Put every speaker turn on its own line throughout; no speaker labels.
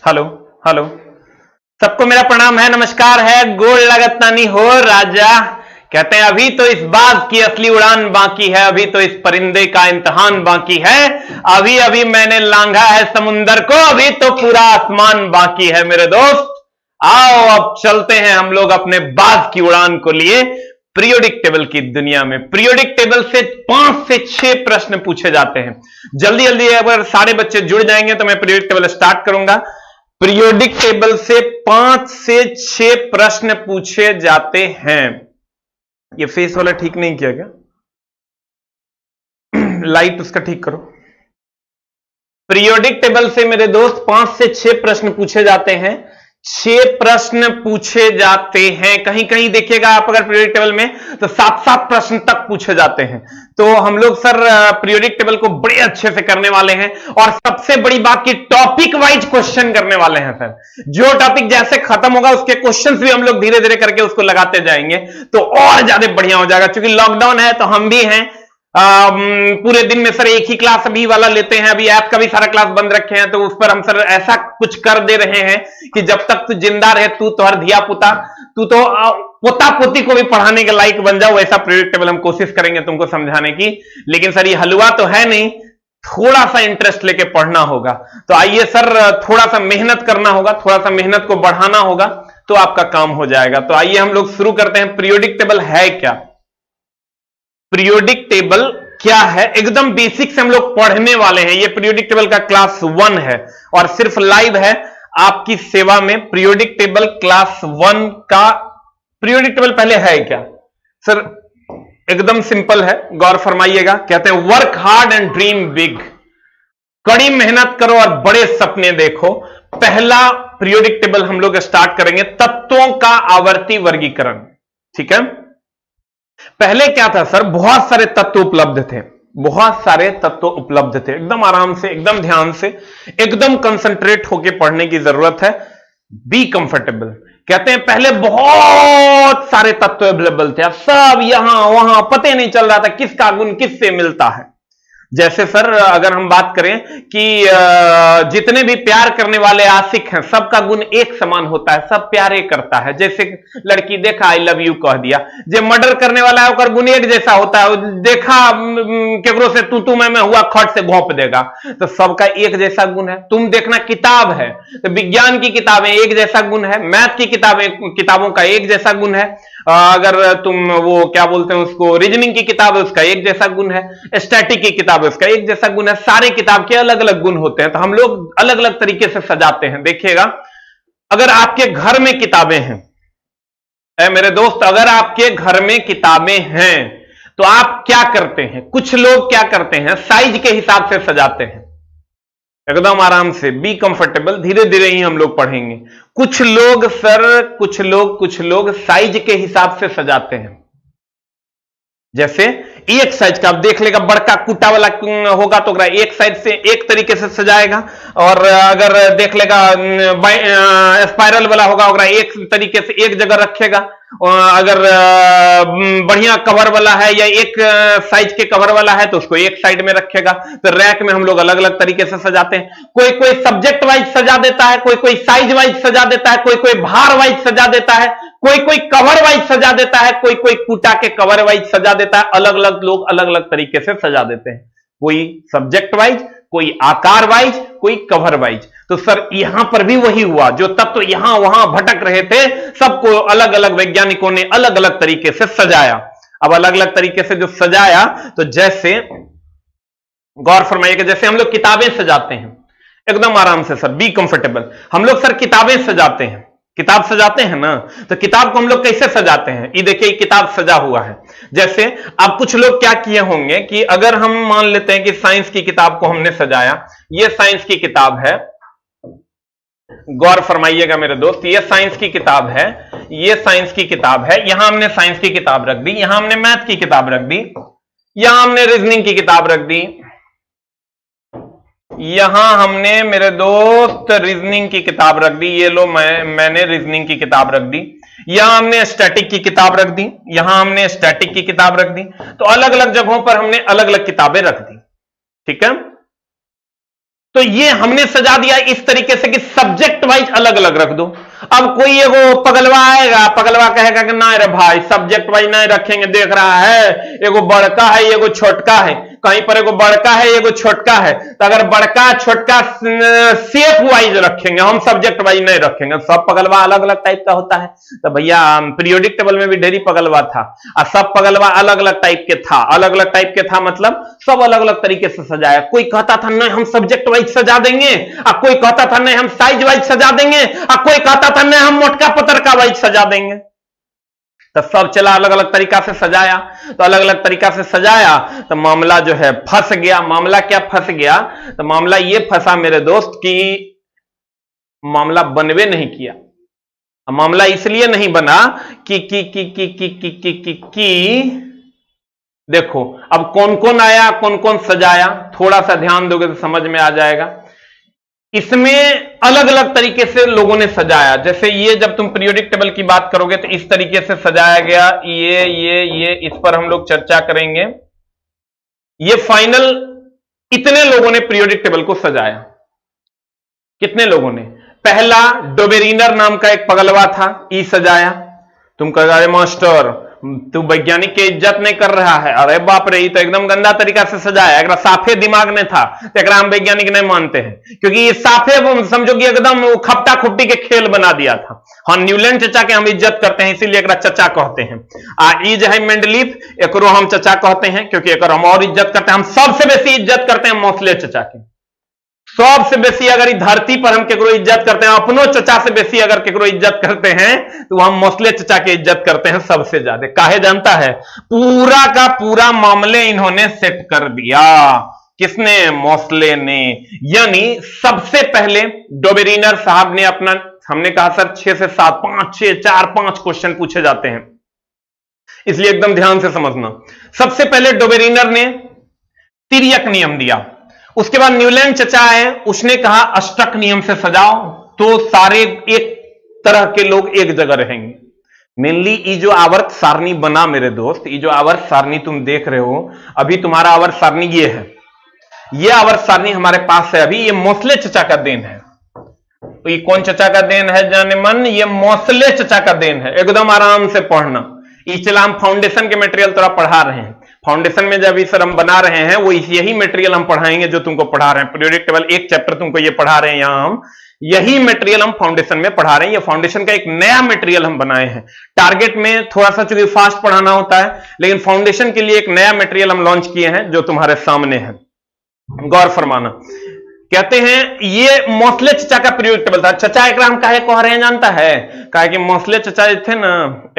Hello hello, सबको मेरा प्रणाम है, नमस्कार है, गोड़ लगत नानी हो राजा। कहते हैं अभी तो इस बाज की असली उड़ान बाकी है, अभी तो इस परिंदे का इम्तिहान बाकी है, अभी अभी मैंने लांघा है समुंदर को, अभी तो पूरा आसमान बाकी है। मेरे दोस्त आओ अब चलते हैं हम लोग अपने बाज की उड़ान को लिए पीरियोडिक टेबल की दुनिया में। पीरियोडिक टेबल से 5 से 6 प्रश्न पूछे जाते हैं। जल्दी जल्दी अगर सारे बच्चे जुड़ जाएंगे तो मैं पीरियोडिक टेबल स्टार्ट करूंगा। पीरियोडिक टेबल से 5 से 6 प्रश्न पूछे जाते हैं। ये फेस वाला ठीक नहीं किया क्या? लाइट उसका ठीक करो। पीरियोडिक टेबल से मेरे दोस्त 5 से 6 प्रश्न पूछे जाते हैं। 6 प्रश्न पूछे जाते हैं। कहीं कहीं देखिएगा आप अगर पीरियोडिक टेबल में तो 7-7 प्रश्न तक पूछे जाते हैं। तो हम लोग सर पीरियोडिक टेबल को बड़े अच्छे से करने वाले हैं और सबसे बड़ी बात की टॉपिक वाइज क्वेश्चन करने वाले हैं सर। जो टॉपिक जैसे खत्म होगा उसके क्वेश्चंस भी हम लोग धीरे धीरे करके उसको लगाते जाएंगे तो और ज्यादा बढ़िया हो जाएगा। क्योंकि लॉकडाउन है तो हम भी हैं पूरे दिन में सर एक ही क्लास अभी वाला लेते हैं। अभी ऐप का भी सारा क्लास बंद रखे हैं तो उस पर हम सर ऐसा कुछ कर दे रहे हैं कि जब तक तू जिंदा रहे तू तो हर धिया पुता तू तो पोता पोती को भी पढ़ाने के लायक बन जाओ, वैसा पीरियोडिक टेबल हम कोशिश करेंगे तुमको समझाने की। लेकिन सर ये हलवा तो है नहीं, थोड़ा सा इंटरेस्ट लेके पढ़ना होगा। तो आइए सर थोड़ा सा मेहनत करना होगा, थोड़ा सा मेहनत को बढ़ाना होगा तो आपका काम हो जाएगा। तो आइए हम लोग शुरू करते हैं। पीरियोडिक टेबल है क्या? पीरियोडिक टेबल क्या है एकदम बेसिक से हम लोग पढ़ने वाले हैं। ये पीरियोडिक टेबल का क्लास 1 है और सिर्फ लाइव है आपकी सेवा में। पीरियोडिक टेबल क्लास 1 का पीरियोडिक टेबल पहले है क्या सर? एकदम सिंपल है, गौर फरमाइएगा। कहते हैं work hard and dream big, कड़ी मेहनत करो और बड़े सपने देखो। पहला पीरियोडिक टेबल हम लोग स्टार्ट करेंगे तत्वों का आवर्ती वर्गीकरण। ठीक है, पहले क्या था सर? बहुत सारे तत्व उपलब्ध थे, बहुत सारे तत्व उपलब्ध थे। एकदम आराम से, एकदम ध्यान से, एकदम कंसंट्रेट होकर पढ़ने की जरूरत है। Be comfortable. कहते हैं पहले बहुत सारे तत्व अवेलेबल थे, अब सब यहां वहां पता नहीं चल रहा था किसका गुण किससे मिलता है। जैसे सर अगर हम बात करें कि जितने भी प्यार करने वाले आशिक हैं सबका गुण एक समान होता है, सब प्यारे करता है। जैसे लड़की देखा आई लव यू कह दिया, जो मर्डर करने वाला है उसका गुण एक जैसा होता है, देखा केकरो से तू मैं हुआ खट से घोंप देगा। तो सबका एक जैसा गुण है। तुम देखना किताब है तो विज्ञान की किताबें एक जैसा गुण है, मैथ की किताबों का एक जैसा गुण है, अगर तुम वो क्या बोलते हैं उसको रीजनिंग की किताब है उसका एक जैसा गुण है, स्टैटिक की किताब है उसका एक जैसा गुण है। सारे किताब के अलग अलग गुण होते हैं तो हम लोग अलग अलग तरीके से सजाते हैं। देखिएगा अगर आपके घर में किताबें हैं मेरे दोस्त, अगर आपके घर में किताबें हैं तो आप क्या करते हैं? कुछ लोग क्या करते हैं साइज के हिसाब से सजाते हैं। एकदम आराम से, बी कंफर्टेबल, धीरे धीरे ही हम लोग पढ़ेंगे। कुछ लोग सर कुछ लोग साइज के हिसाब से सजाते हैं। जैसे एक साइज का आप देख लेगा, बड़का कुटा वाला होगा तो एक साइड से एक तरीके से सजाएगा, और अगर देख लेगा स्पाइरल वाला होगा एक तरीके से एक जगह रखेगा। अगर बढ़िया कवर वाला है या एक साइज के कवर वाला है तो उसको एक साइड में रखेगा। तो रैक में हम लोग अलग अलग तरीके से सजाते हैं। कोई कोई सब्जेक्ट वाइज सजा देता है, कोई कोई साइज वाइज सजा देता है, कोई कोई भार वाइज सजा देता है, कोई कोई कवर वाइज सजा देता है, कोई कोई कुटा के कवर वाइज सजा देता है। अलग अलग लोग अलग अलग तरीके से सजा देते हैं, कोई सब्जेक्ट वाइज, कोई आकार वाइज, कोई कवर वाइज। तो सर यहां पर भी वही हुआ, जो तत्व यहां वहां भटक रहे थे सबको अलग अलग वैज्ञानिकों ने अलग अलग तरीके से सजाया। अब अलग अलग तरीके से जो सजाया तो जैसे गौर फरमाइएगा, जैसे हम लोग किताबें सजाते हैं एकदम आराम से सर, बी कंफर्टेबल। हम लोग सर किताबें सजाते हैं, किताब सजाते हैं ना, तो किताब को हम लोग कैसे सजाते हैं? ये देखिए किताब सजा हुआ है। जैसे अब कुछ लोग क्या किए होंगे कि अगर हम मान लेते हैं कि साइंस की किताब को हमने सजाया, ये साइंस की किताब है, गौर फरमाइएगा मेरे दोस्त, ये साइंस की किताब है, ये साइंस की किताब है। यहां हमने साइंस की किताब रख दी, यहां हमने मैथ की किताब रख दी, यहां हमने रीजनिंग की किताब रख दी, यहां हमने मेरे दोस्त रीजनिंग की किताब रख दी। ये लो मैंने रीजनिंग की किताब रख दी। यहां हमने स्टैटिक की किताब रख दी, यहां हमने स्टैटिक की किताब रख दी। तो अलग अलग जगहों पर हमने अलग अलग किताबें रख दी। ठीक है, तो ये हमने सजा दिया इस तरीके से कि सब्जेक्ट वाइज अलग अलग रख दो। अब कोई एगो पगलवा आएगा, पगलवा कहेगा कि ना रे भाई सब्जेक्ट वाइज नहीं रखेंगे, देख रहा है एगो बड़का है एगो छोटका है, कहीं पर एगो बड़का है एगो छोटका है, तो अगर बड़का छोटका सेफ वाइज रखेंगे, हम सब्जेक्ट वाइज नहीं रखेंगे। सब पगलवा अलग अलग टाइप का होता है। तो भैया पीरियोडिक टेबल में भी ढेरी पगलवा था और सब पगलवा अलग अलग टाइप के था। अलग अलग टाइप के था मतलब सब अलग अलग तरीके से सजाया। कोई कहता था नहीं हम सब्जेक्ट वाइज सजा देंगे, और कोई कहता था नहीं हम साइज वाइज सजा देंगे, और कोई कहता था नहीं हम मोटका पतरका वाइज सजा देंगे। तो सब चला अलग अलग तरीका से सजाया। तो अलग अलग तरीका से सजाया तो मामला जो है फंस गया। मामला क्या फंस गया? तो मामला ये फंसा मेरे दोस्त कि मामला बनवे नहीं किया। मामला इसलिए नहीं बना कि देखो अब कौन कौन आया कौन कौन सजाया, थोड़ा सा ध्यान दोगे तो समझ में आ जाएगा। इसमें अलग अलग तरीके से लोगों ने सजाया। जैसे ये जब तुम पीरियोडिक टेबल की बात करोगे तो इस तरीके से सजाया गया। ये इस पर हम लोग चर्चा करेंगे। ये फाइनल इतने लोगों ने पीरियोडिक टेबल को सजाया। कितने लोगों ने? पहला डोबेरिनर नाम का एक पगलवा था, ई सजाया। तुम कह रहे मास्टर तू वैज्ञानिक की इज्जत नहीं कर रहा है। अरे बाप रे, ये तो एकदम गंदा तरीका से सजाया। अगर साफे दिमाग में था तो हम वैज्ञानिक नहीं मानते हैं, क्योंकि ये साफे समझो कि एकदम खपटा खुपटी के खेल बना दिया था। हाँ, न्यूलैंड चचा के हम इज्जत करते हैं, इसीलिए एक चचा कहते हैं। ई जो है मेंडलीफ, एक हम चचा कहते हैं क्योंकि एक हम और इज्जत करते हैं। हम सबसे बेसी इज्जत करते हैं मोसले चचा की। सबसे बेसी अगर धरती पर हम केकरो इज्जत करते हैं, अपनों चचा से बेसी अगर केकरो इज्जत करते हैं तो हम मोसले चचा की इज्जत करते हैं सबसे ज्यादा। काहे जानता है? पूरा का पूरा मामले इन्होंने सेट कर दिया। किसने? मोसले ने। यानी सबसे पहले डोबेरिनर साहब ने अपना, हमने कहा सर 6 से 7 5 6 4 5 क्वेश्चन पूछे जाते हैं, इसलिए एकदम ध्यान से समझना। सबसे पहले डोबेरिनर ने तिर्यक नियम दिया। उसके बाद न्यूलैंड चचा आए, उसने कहा अष्टक नियम से सजाओ तो सारे एक तरह के लोग एक जगह रहेंगे। मेनली ये जो आवर्त सारणी बना मेरे दोस्त, ये जो आवर्त सारणी तुम देख रहे हो, अभी तुम्हारा आवर्त सारणी ये है। ये आवर्त सारणी हमारे पास है अभी, ये मोसले चचा का देन है। तो ये कौन चचा का देन है जाने मन? ये मोसले चचा का देन है। एकदम आराम से पढ़ना। इसलिए हम फाउंडेशन के मटेरियल थोड़ा पढ़ा रहे हैं। फाउंडेशन में जब इस हम बना रहे हैं वो यही मटेरियल हम पढ़ाएंगे जो तुमको पढ़ा रहे हैं। पीरियोडिक टेबल एक चैप्टर तुमको ये पढ़ा रहे हैं, यहां हम यही मटेरियल हम फाउंडेशन में पढ़ा रहे हैं। ये फाउंडेशन का एक नया मटेरियल हम बनाए हैं। टारगेट में थोड़ा सा चूंकि फास्ट पढ़ाना होता है, लेकिन फाउंडेशन के लिए एक नया मटेरियल हम लॉन्च किए हैं जो तुम्हारे सामने है, गौर फरमाना। कहते हैं ये मोसले चचा का पीरियोडिक टेबल था। चचा एक हम काहे कह रहे हैं जानता है? काहे कि मोसले चचा जो थे ना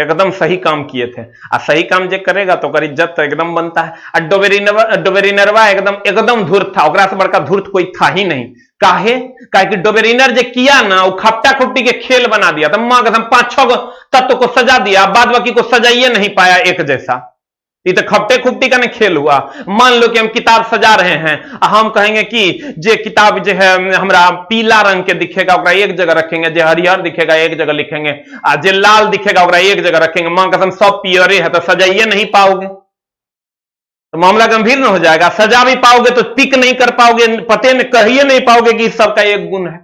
एकदम सही काम किए थे, और सही काम जो करेगा तो ओकर इज्जत तो एकदम बनता है। और डोबेरिनरवा एकदम धूर्त था, ओकरा से बड़का धूर्त कोई था ही नहीं। काहे कि डोबेरिनर जो किया ना वो खपटा खुपटी के खेल बना दिया था। मां कसम 5-6 तत्व को सजा दिया, बाद बाकी को सजाइए नहीं पाया एक जैसा। ये तो खपटे खुपटी का नहीं खेल हुआ। मान लो कि हम किताब सजा रहे हैं, हम कहेंगे कि जे किताब जो है हमरा पीला रंग के दिखेगा ओकरा एक जगह रखेंगे, जे हरियर दिखेगा एक जगह लिखेंगे, और जे लाल दिखेगा ओकरा एक जगह रखेंगे। मां कसम सब पियरे है तो सजाइए नहीं पाओगे, तो मामला गंभीर न हो जाएगा। सजा भी पाओगे तो टिक नहीं कर पाओगे, पते में कहिए नहीं पाओगे कि सबका एक गुण है,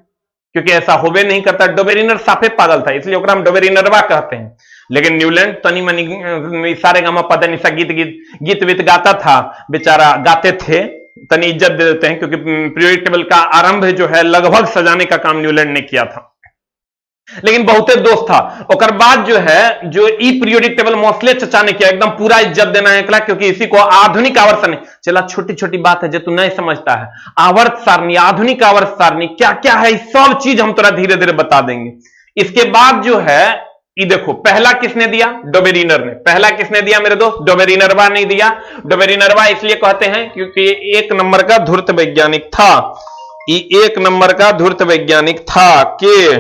क्योंकि ऐसा होबे नहीं करता। डोबेरिनर साफे पागल था, इसलिए ओकरा हम डोबेरिनरवा कहते हैं। लेकिन न्यूलैंड तनी मनी सारे गामा पता नहीं सा गीत वीत गाता था, बेचारा गाते थे, तनी इज्जत दे देते हैं, क्योंकि पीरियोडिक टेबल का आरंभ जो है लगभग सजाने का काम न्यूलैंड ने किया था, लेकिन बहुते दोस्त था। ओकर बाद जो है जो ई पीरियोडिक टेबल मोसले चचा ने किया, एकदम पूरा इज्जत देना है, क्योंकि इसी को आधुनिक आवर्त सारणी। चला छोटी छोटी बात है जो तू नहीं समझता है, आवर्त सारणी, आधुनिक आवर्त सारणी क्या क्या है, सब चीज हम तोरा धीरे धीरे बता देंगे। इसके बाद जो है ये देखो, पहला किसने दिया? डोबेरिनर ने। पहला किसने दिया मेरे दोस्त? डोबेरिनरवा नहीं दिया। डोबेरिनरवा इसलिए कहते हैं क्योंकि एक नंबर का धूर्त वैज्ञानिक था। ये एक नंबर का धूर्त वैज्ञानिक था के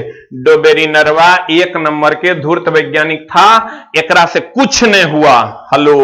डोबेरिनरवा एक नंबर के धूर्त वैज्ञानिक था। एकरा से कुछ नहीं हुआ। हेलो,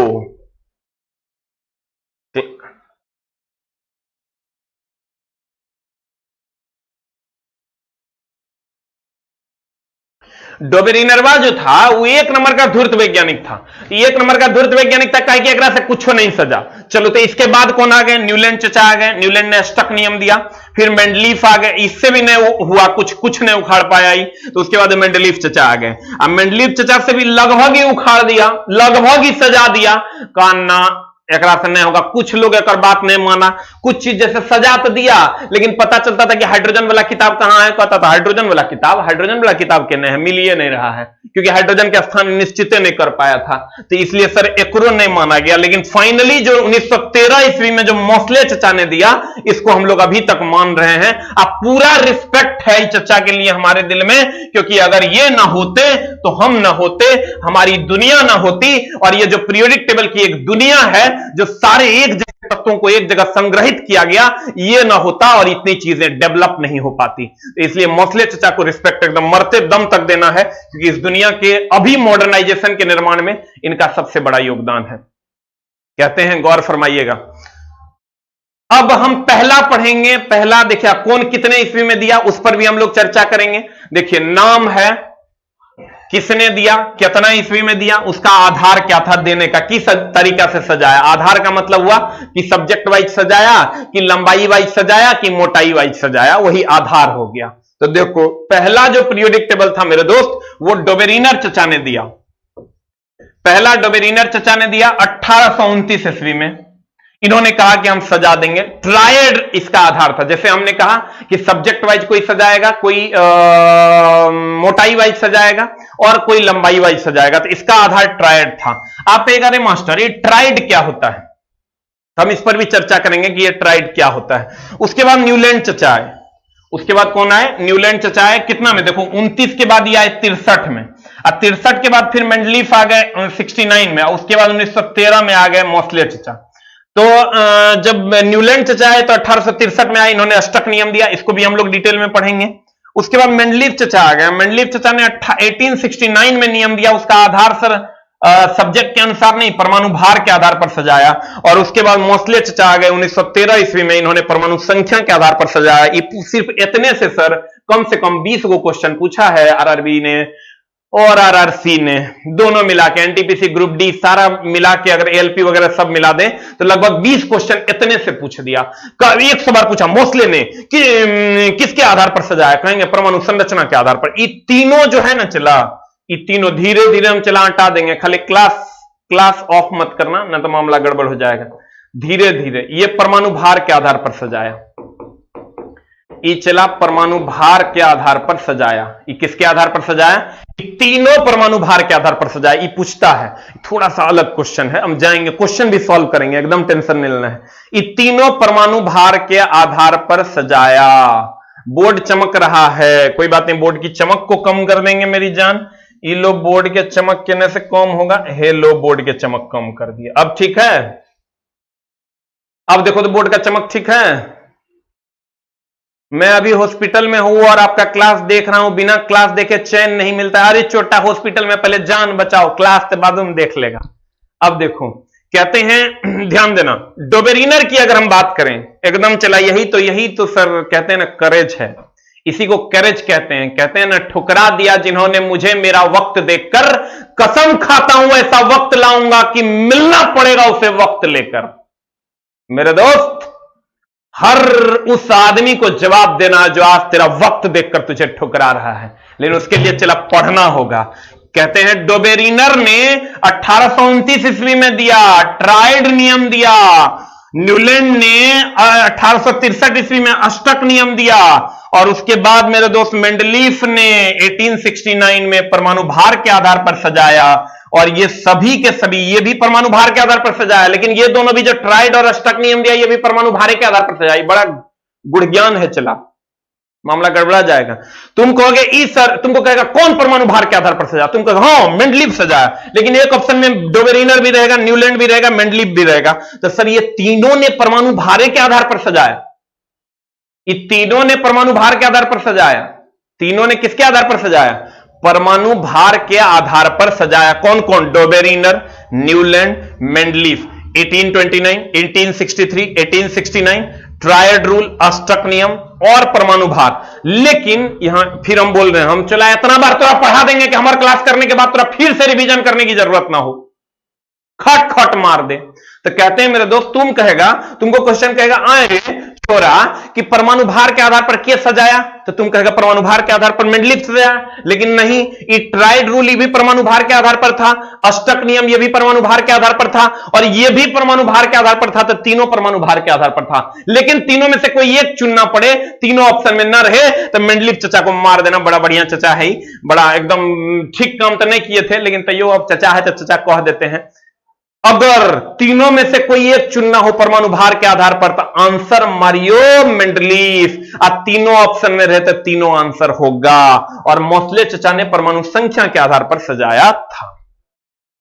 डोबेरिनरवा जो था वो एक नंबर का धूर्त वैज्ञानिक था, एक नंबर का धूर्त वैज्ञानिक था, कहे कि एकरा से कुछ नहीं सजा। चलो तो इसके बाद कौन आ गए? न्यूलैंड चचा आ गए, न्यूलैंड ने स्टक नियम दिया। फिर मेंडलीफ आ गए, इससे भी नहीं हुआ, कुछ नहीं उखाड़ पाया ही, तो उसके बाद मेंडलीफ चचा आ गए। अब मेंडलीफ चचा से भी लगभग ही उखाड़ दिया, लगभग ही सजा दिया, कहा ना एकरा से नहीं होगा। कुछ लोग एक बात नहीं माना, कुछ चीज जैसे सजा तो दिया, लेकिन पता चलता था कि हाइड्रोजन वाला किताब कहां है, कहता था हाइड्रोजन वाला किताब के नहीं है, मिल ही नहीं रहा है, क्योंकि हाइड्रोजन का स्थान निश्चित नहीं कर पाया था, तो इसलिए सर एकरो नहीं माना गया। लेकिन फाइनली जो 1913 ईस्वी में जो मोस्ले चचा ने दिया, इसको हम लोग अभी तक मान रहे हैं। अब पूरा रिस्पेक्ट है चचा के लिए हमारे दिल में, क्योंकि अगर ये ना होते तो हम ना होते, हमारी दुनिया ना होती, और ये जो पीरियोडिक टेबल की एक दुनिया है जो सारे एक जगह तत्वों को एक जगह संग्रहित किया गया, ये ना होता और इतनी चीजें डेवलप नहीं हो पाती। तो इसलिए मोस्ले चचा को रिस्पेक्ट एकदम मरते दम तक देना है, क्योंकि इस दुनिया के अभी मॉडर्नाइजेशन के निर्माण में इनका सबसे बड़ा योगदान है। कहते हैं, गौर फरमाइएगा। अब हम पहला पढ़ेंगे। पहला देखिए कौन कितने ईस्वी में दिया, उस पर भी हम लोग चर्चा करेंगे। देखिए नाम है, किसने दिया, कितना ईस्वी में दिया, उसका आधार क्या था देने का, किस तरीका से सजाया। आधार का मतलब हुआ कि सब्जेक्ट वाइज सजाया, कि लंबाई वाइज सजाया, कि मोटाई वाइज सजाया, वही आधार हो गया। तो देखो पहला जो पीरियोडिक टेबल था मेरे दोस्त, वो डोबेरिनर चचा ने दिया। पहला डोबेरिनर चचा ने दिया 1829 ईस्वी में। इन्होंने कहा कि हम सजा देंगे। ट्रायड इसका आधार था। जैसे हमने कहा कि सब्जेक्ट वाइज कोई सजाएगा, कोई मोटाई वाइज सजाएगा और कोई लंबाई वाइज सजाएगा, तो इसका आधार ट्रायड था। आप कहेगा अरे मास्टर ये ट्रायड क्या होता है, हम इस पर भी चर्चा करेंगे कि ये ट्रायड क्या होता है। उसके बाद न्यूलैंड चचा आए। उसके बाद कौन आए? न्यूलैंड चचा आए। कितना में? देखो 29 के बाद ये आए 63 में। अब 63 के बाद फिर मेंडलीफ आ गए 69 में। उसके बाद 1913 में आ गए मोस्ले चचा। तो जब न्यूलैंड चचा आए तो 1863 में आए, इन्होंने अष्टक नियम दिया, इसको भी हम लोग डिटेल में पढ़ेंगे। उसके बाद मेंडलीफ चचा आ गए। मेंडलीफ चचा ने 1869 में नियम दिया। उसका आधार सर सब्जेक्ट के अनुसार नहीं, परमाणु भार के आधार पर सजाया। और उसके बाद मोस्ले चचा आ गए 1913 ईस्वी में, इन्होंने परमाणु संख्या के आधार पर सजाया। सिर्फ इतने से सर कम से कम 20 को क्वेश्चन पूछा है आरआरबी ने और आरआरसी ने, दोनों मिला के, एनटीपीसी ग्रुप डी सारा मिला के, अगर एएलपी वगैरह सब मिला दें तो लगभग 20 क्वेश्चन इतने से पूछ दिया। एक सवाल पूछा मोस्ले ने कि किसके आधार पर सजाया, कहेंगे परमाणु संरचना के आधार पर। ये तीनों जो है ना चला, ये तीनों धीरे धीरे हम चला हटा देंगे, खाली क्लास ऑफ मत करना ना तो मामला गड़बड़ हो जाएगा। धीरे धीरे ये परमाणु भार के आधार पर सजाया, ये चला परमाणु भार के आधार पर सजाया। ये किसके आधार पर सजाया? तीनों परमाणु भार के आधार पर सजाया। ये पूछता है, थोड़ा सा अलग क्वेश्चन है, हम जाएंगे क्वेश्चन भी सॉल्व करेंगे, एकदम टेंशन नहीं लेना है। ये तीनों परमाणु भार के आधार पर सजाया। बोर्ड चमक रहा है, कोई बात नहीं, बोर्ड की चमक को कम कर देंगे मेरी जान। ये लो बोर्ड के चमक कहने से कम होगा, हे लो बोर्ड के चमक कम कर दिया। अब ठीक है? अब देखो तो बोर्ड का चमक ठीक है। मैं अभी हॉस्पिटल में हूं और आपका क्लास देख रहा हूं, बिना क्लास देखे चैन नहीं मिलता। अरे छोटा हॉस्पिटल में पहले जान बचाओ, क्लास के बाद में देख लेगा। अब देखो कहते हैं, ध्यान देना, डोबेरिनर की अगर हम बात करें, एकदम चला यही तो सर कहते हैं ना करेज है, इसी को करेज कहते हैं। कहते हैं ना ठुकरा दिया जिन्होंने मुझे मेरा वक्त देखकर, कसम खाता हूं ऐसा वक्त लाऊंगा कि मिलना पड़ेगा उसे वक्त लेकर। मेरे दोस्त, हर उस आदमी को जवाब देना जो आज तेरा वक्त देखकर तुझे ठुकरा रहा है, लेकिन उसके लिए चला पढ़ना होगा। कहते हैं डोबेरिनर ने 1829 ईस्वी में दिया, ट्रायड नियम दिया। न्यूलैंड ने 1863 ईस्वी में अष्टक नियम दिया। और उसके बाद मेरे दोस्त मेंडलीफ ने 1869 में परमाणु भार के आधार पर सजाया। और ये सभी के सभी, ये भी परमाणु भार के आधार पर सजाया, लेकिन ये दोनों भी जो ट्रायड और अष्टक नियम दिया, ये भी परमाणु भार के आधार पर सजाया। बड़ा गुड़ ज्ञान है, चला मामला गड़बड़ा जाएगा। तुम कहोगे ई सर, तुमको कहेगा कौन परमाणु भार के आधार पर सजाया, तुम कहोगे हाँ मेंडलीफ सजाया, लेकिन एक ऑप्शन में डोबेरिनर भी रहेगा, न्यूलैंड भी रहेगा, मेंडलीफ भी रहेगा। तो सर ये तीनों ने परमाणु भार के आधार पर सजाया। ये तीनों ने परमाणु भार के आधार पर सजाया। तीनों ने किसके आधार पर सजाया? परमाणु भार के आधार पर सजाया। कौन कौन? Dobereiner, Newlands, Mendeleev. 1829, 1863, 1869 triad rule, अष्टक नियम, और परमाणु भार। लेकिन यहां फिर हम बोल रहे हैं, हम चला इतना बार तोरा पढ़ा देंगे कि हमारे क्लास करने के बाद तोरा फिर से रिवीजन करने की जरूरत ना हो, खट खट मार दे। तो कहते हैं मेरे दोस्त, तुमको क्वेश्चन कहेगा आए छोरा कि परमाणु भार के आधार पर क्या सजाया, तो तुम कहेगा परमाणु भार के आधार पर मेंडलीव सजाया। लेकिन नहीं, ये ट्राइड रूल ये भी परमाणु भार के आधार पर था, अष्टक नियम ये भी परमाणु भार के आधार पर था, और ये भी परमाणु भार के आधार पर था। तो तीनों परमाणु भार के आधार पर था। लेकिन तीनों में से कोई एक चुनना पड़े, तीनों ऑप्शन में ना रहे, तो मेंडलीव चचा को मार देना। बड़ा बढ़िया चचा है, बड़ा एकदम ठीक काम तो नहीं किए थे, लेकिन तैयो अब चचा है तो चचा कह देते हैं। अगर तीनों में से कोई एक चुनना हो परमाणु भार के आधार पर, तो आंसर मारियो मेंडलीव। अब तीनों ऑप्शन में रहते तीनों आंसर होगा। और मोस्ले चचा ने परमाणु संख्या के आधार पर सजाया था।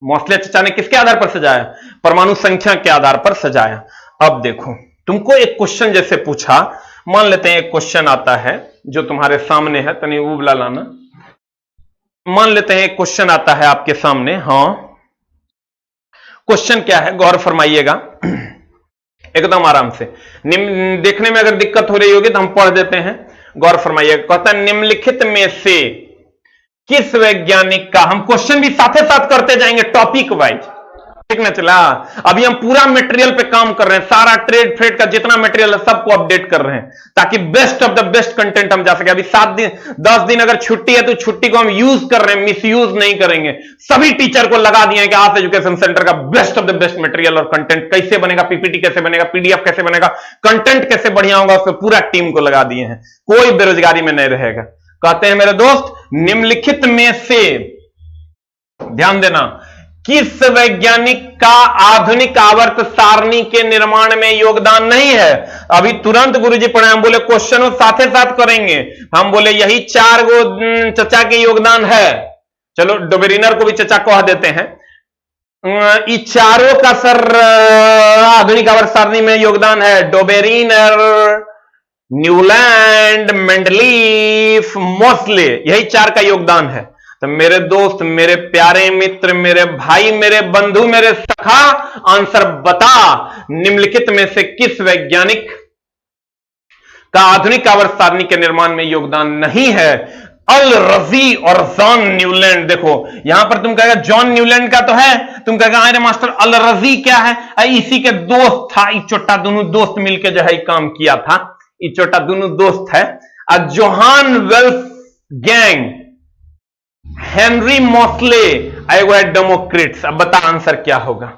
मोस्ले चचा ने किसके आधार पर सजाया? परमाणु संख्या के आधार पर सजाया। अब देखो, तुमको एक क्वेश्चन जैसे पूछा, मान लेते हैं एक क्वेश्चन आता है जो तुम्हारे सामने है, तनी उबला लाना। मान लेते हैं एक क्वेश्चन आता है आपके सामने। हाँ, क्वेश्चन क्या है गौर फरमाइएगा एकदम आराम से। देखने में अगर दिक्कत हो रही होगी तो हम पढ़ देते हैं, गौर फरमाइएगा। कहता है निम्नलिखित में से किस वैज्ञानिक का, हम क्वेश्चन भी साथ साथ करते जाएंगे टॉपिक वाइज, ठीक ना चला। अभी हम पूरा मटेरियल पे काम कर रहे हैं, सारा ट्रेड फ्रेड का जितना मटेरियल है सबको अपडेट कर रहे हैं, ताकि best of the best content हम जा सके। अभी 7 दिन 10 दिन अगर छुट्टी है तो छुट्टी को हम यूज कर रहे हैं, मिस यूज नहीं करेंगे। सभी टीचर को लगा दिए कि आज एजुकेशन सेंटर का best of the best material और कंटेंट कैसे बनेगा, पीपीटी कैसे बनेगा, पीडीएफ कैसे बनेगा, कंटेंट कैसे बढ़िया होगा, उसको पूरा टीम को लगा दिए हैं, कोई बेरोजगारी में नहीं रहेगा। कहते हैं मेरे दोस्त, निम्नलिखित में से, ध्यान देना, किस वैज्ञानिक का आधुनिक आवर्त सारणी के निर्माण में योगदान नहीं है? अभी तुरंत गुरुजी पढ़े, हम बोले क्वेश्चन साथ साथ करेंगे। हम बोले यही 4 गो चचा के योगदान है। चलो डोबेरिनर को भी चचा कह देते हैं। ये चारों का सर आधुनिक आवर्त सारणी में योगदान है। डोबेरिनर, न्यूलैंड, मेंडलीफ, मोस्ले, यही 4 का योगदान है। तो मेरे दोस्त, मेरे प्यारे मित्र, मेरे भाई, मेरे बंधु, मेरे सखा, आंसर बता, निम्नलिखित में से किस वैज्ञानिक का आधुनिक आवर्त सारणी के निर्माण में योगदान नहीं है? अल रजी और जॉन न्यूलैंड। देखो यहां पर तुम कहेगा जॉन न्यूलैंड का तो है, तुम कहेगा अरे मास्टर अल रजी क्या है? इसी के दोस्त था, इचोटा दोनों दोस्त मिलकर जो है काम किया था, इचोटा दोनों दोस्त है। जोहान वेल्फ गैंग, हेनरी मोस्ले, एगो है डेमोक्रेट्स। अब बता आंसर क्या होगा,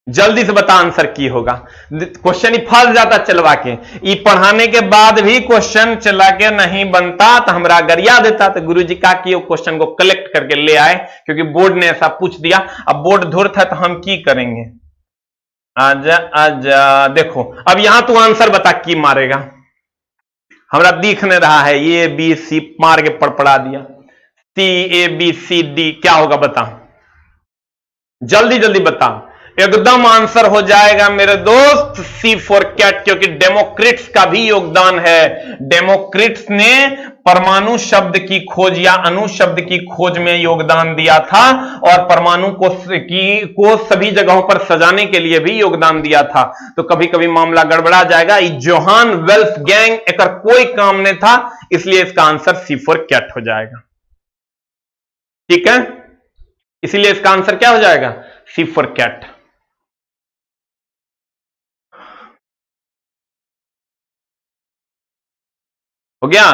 जल्दी से बता आंसर की होगा। क्वेश्चन ही फंस जाता चलवा के, ये पढ़ाने के बाद भी क्वेश्चन चला के नहीं बनता तो हमरा गरिया देता। तो गुरुजी का कि क्वेश्चन को कलेक्ट करके ले आए, क्योंकि बोर्ड ने ऐसा पूछ दिया। अब बोर्ड धुर था तो हम की करेंगे। आजा आजा, देखो अब यहां तू आंसर बता की मारेगा। हमरा दिख नहीं रहा है, ए बी सी मार के पड़पड़ा दिया। CABCD क्या होगा बता, जल्दी जल्दी बता। एकदम आंसर हो जाएगा मेरे दोस्त C फॉर कैट, क्योंकि डेमोक्रिट्स का भी योगदान है। डेमोक्रिट्स ने परमाणु शब्द की खोज या अणु शब्द की खोज में योगदान दिया था, और परमाणु को सभी जगहों पर सजाने के लिए भी योगदान दिया था। तो कभी कभी मामला गड़बड़ा जाएगा। जोहान वेल्फ गैंग एक कोई काम नहीं था, इसलिए इसका आंसर C फॉर कैट हो जाएगा। ठीक है, इसीलिए इसका आंसर क्या हो जाएगा? C for cat. हो गया।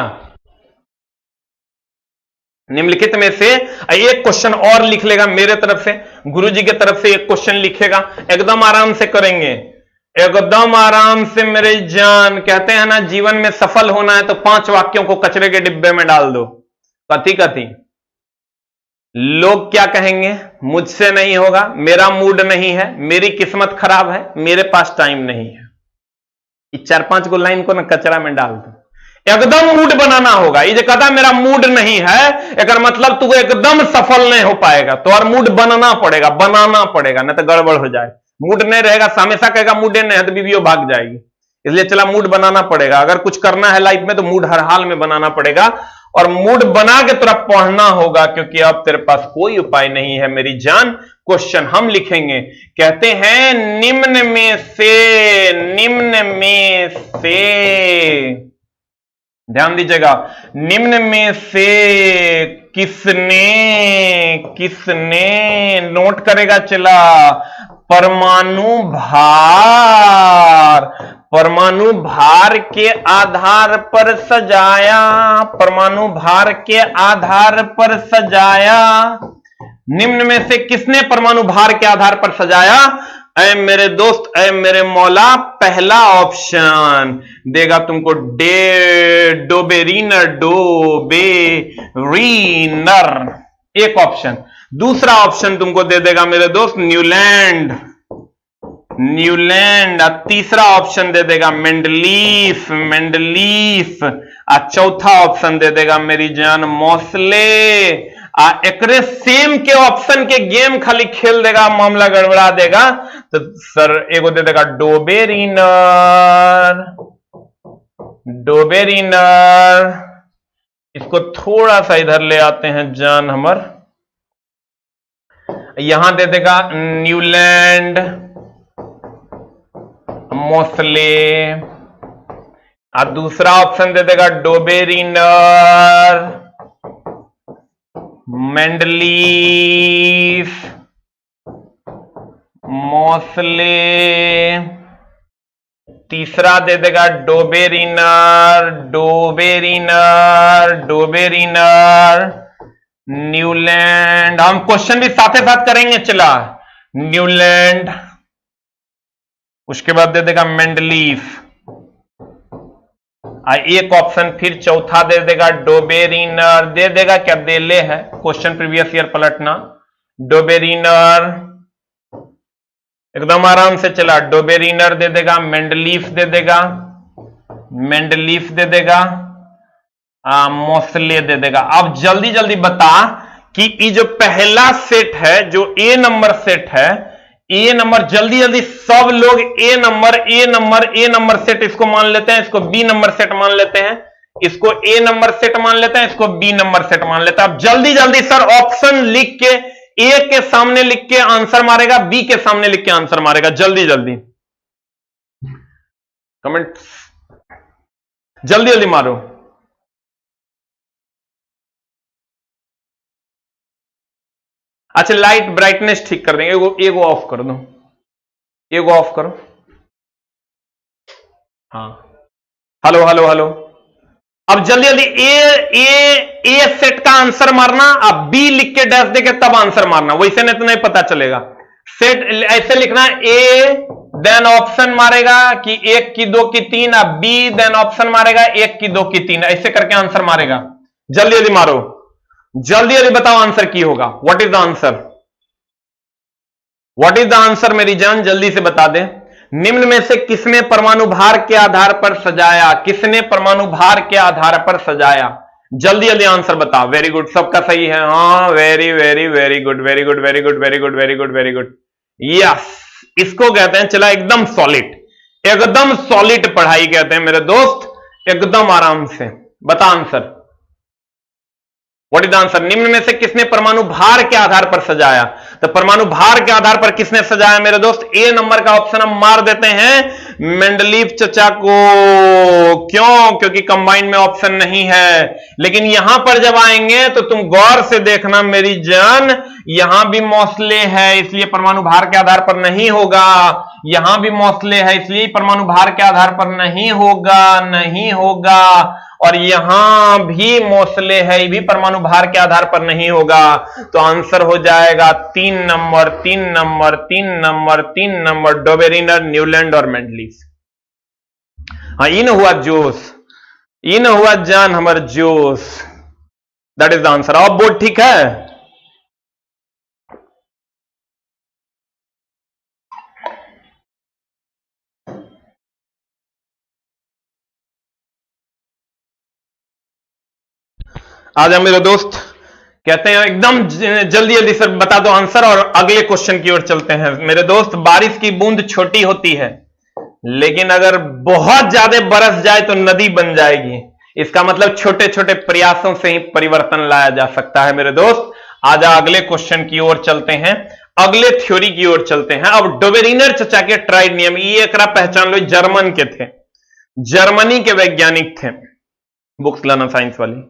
निम्नलिखित में से एक क्वेश्चन और लिख लेगा मेरे तरफ से, गुरुजी की तरफ से एक क्वेश्चन लिखेगा, एकदम आराम से करेंगे, एकदम आराम से मेरे जान। कहते हैं ना जीवन में सफल होना है तो 5 वाक्यों को कचरे के डिब्बे में डाल दो। कथी कथी? लोग क्या कहेंगे, मुझसे नहीं होगा, मेरा मूड नहीं है, मेरी किस्मत खराब है, मेरे पास टाइम नहीं है। इस 4-5 को लाइन को ना कचरा में डाल दो। एकदम मूड बनाना होगा। ये जो कहता मेरा मूड नहीं है, एक मतलब तू एकदम सफल नहीं हो पाएगा, तो और मूड बनाना पड़ेगा, नहीं तो गड़बड़ हो जाए। मूड नहीं रहेगा, हमेशा कहेगा मूड नहीं है तो बीवियों भाग जाएगी। इसलिए चला मूड बनाना पड़ेगा। अगर कुछ करना है लाइफ में तो मूड हर हाल में बनाना पड़ेगा, और मूड बना के तुरंत पढ़ना होगा, क्योंकि अब तेरे पास कोई उपाय नहीं है मेरी जान। क्वेश्चन हम लिखेंगे, कहते हैं निम्न में से ध्यान दीजिएगा, निम्न में से किसने नोट करेगा चला, परमाणु भार के आधार पर सजाया, परमाणु भार के आधार पर सजाया। निम्न में से किसने परमाणु भार के आधार पर सजाया? ऐ मेरे दोस्त, ऐ मेरे मौला, पहला ऑप्शन देगा तुमको डोबेरीनर, एक ऑप्शन। दूसरा ऑप्शन तुमको दे देगा मेरे दोस्त न्यूलैंड, और तीसरा ऑप्शन दे देगा मेंडलीफ, और चौथा ऑप्शन दे देगा मेरी जान मोस्ले। एकरे सेम के ऑप्शन के गेम खाली खेल देगा, मामला गड़बड़ा देगा। तो सर एगो दे देगा डोबेरीनर, इसको थोड़ा सा इधर ले आते हैं जान हमर, यहां दे देगा न्यूलैंड, मोस्ले, और दूसरा ऑप्शन दे देगा डोबेरीनर, मेंडलीफ, मोस्ले, तीसरा दे देगा डोबेरीनर, न्यूलैंड। हम क्वेश्चन भी साथ साथ करेंगे चला, न्यूलैंड, उसके बाद दे देगा मेंडलीफ, एक ऑप्शन फिर चौथा दे देगा डोबेरीनर, दे देगा क्या, दे ले है, क्वेश्चन प्रीवियस ईयर पलटना, डोबेरीनर एकदम आराम से चला, डोबेरीनर दे देगा, मेंडलीफ दे देगा, मोस्ले दे देगा। अब जल्दी जल्दी बता कि ये जो पहला सेट है, जो ए नंबर सेट है, ए नंबर, जल्दी जल्दी सब लोग ए नंबर सेट इसको मान लेते हैं, इसको बी नंबर सेट मान लेते हैं, इसको ए नंबर सेट मान लेते हैं, इसको बी नंबर सेट मान लेते हैं। अब जल्दी जल्दी सर ऑप्शन लिख के, ए के सामने लिख के आंसर मारेगा, बी के सामने लिख के आंसर मारेगा, जल्दी जल्दी कमेंट जल्दी जल्दी मारो। अच्छा लाइट ब्राइटनेस ठीक कर देंगे, एगो ऑफ कर दो, एगो ऑफ करो। हाँ हेलो हेलो हेलो। अब जल्दी जल्दी ए सेट का आंसर मारना, अब बी लिख के डैश देके तब आंसर मारना, वैसे नहीं तो नहीं पता चलेगा। सेट ऐसे लिखना, ए देन ऑप्शन मारेगा कि 1 की 2 की 3, अब बी देन ऑप्शन मारेगा 1 की 2 की 3, ऐसे करके आंसर मारेगा। जल्दी जल्दी मारो, जल्दी जल्दी बताओ आंसर की होगा। What is the answer, what is the answer मेरी जान, जल्दी से बता दे। निम्न में से किसने परमाणु भार के आधार पर सजाया, किसने परमाणु भार के आधार पर सजाया, जल्दी जल्दी आंसर बता। वेरी गुड, सबका सही है, हाँ very very very good, very good very good very good very good very good, yes, इसको कहते हैं चला एकदम सॉलिड, एकदम सॉलिड पढ़ाई कहते हैं मेरे दोस्त, एकदम आराम से बता answer. What is the answer, निम्न में से किसने परमाणु भार के आधार पर सजाया, तो परमाणु भार के आधार पर किसने सजाया मेरे दोस्त, ए नंबर का ऑप्शन हम मार देते हैं मेंडलीफ चचा को। क्यों, क्योंकि कंबाइन में ऑप्शन नहीं है। लेकिन यहां पर जब आएंगे तो तुम गौर से देखना मेरी जान, यहां भी मोस्ले है, इसलिए परमाणु भार के आधार पर नहीं होगा, यहां भी मोस्ले है, इसलिए परमाणु भार के आधार पर नहीं होगा, और यहां भी मोस्ले है, ये भी परमाणु भार के आधार पर नहीं होगा। तो आंसर हो जाएगा 3 नंबर डोबेरीनर, न्यूलैंड और मेंडलीफ। हाँ इन हुआ जोश, इन हुआ जान हमर जोश, दैट इज द आंसर। अब बोर्ड ठीक है, आ जा मेरे दोस्त, कहते हैं एकदम जल्दी जल्दी सर बता दो आंसर और अगले क्वेश्चन की ओर चलते हैं मेरे दोस्त। बारिश की बूंद छोटी होती है, लेकिन अगर बहुत ज्यादा बरस जाए तो नदी बन जाएगी। इसका मतलब छोटे छोटे प्रयासों से ही परिवर्तन लाया जा सकता है मेरे दोस्त। आजा अगले क्वेश्चन की ओर चलते हैं, अगले थ्योरी की ओर चलते हैं। अब डोबेरीनर चचा के ट्राइड नियम, ये एकरा पहचान लो, जर्मन के थे, जर्मनी के वैज्ञानिक थे। बुक्स लाना साइंस वाली।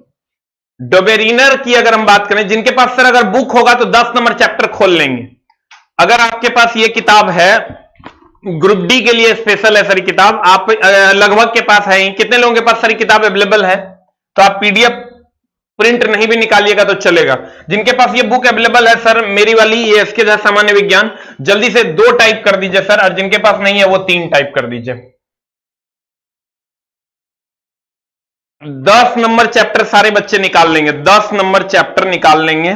डोबेरिनर की अगर हम बात करें, जिनके पास सर अगर बुक होगा तो 10 नंबर चैप्टर खोल लेंगे। अगर आपके पास ये किताब है, ग्रुप डी के लिए स्पेशल है सर किताब, आप लगभग के पास है, कितने लोगों के पास सारी किताब अवेलेबल है? तो आप पीडीएफ प्रिंट नहीं भी निकालिएगा तो चलेगा। जिनके पास ये बुक अवेलेबल है सर, मेरी वाली ये इसके जैसा सामान्य विज्ञान, जल्दी से 2 टाइप कर दीजिए सर, और जिनके पास नहीं है वो 3 टाइप कर दीजिए। 10 नंबर चैप्टर सारे बच्चे निकाल लेंगे, 10 नंबर चैप्टर निकाल लेंगे।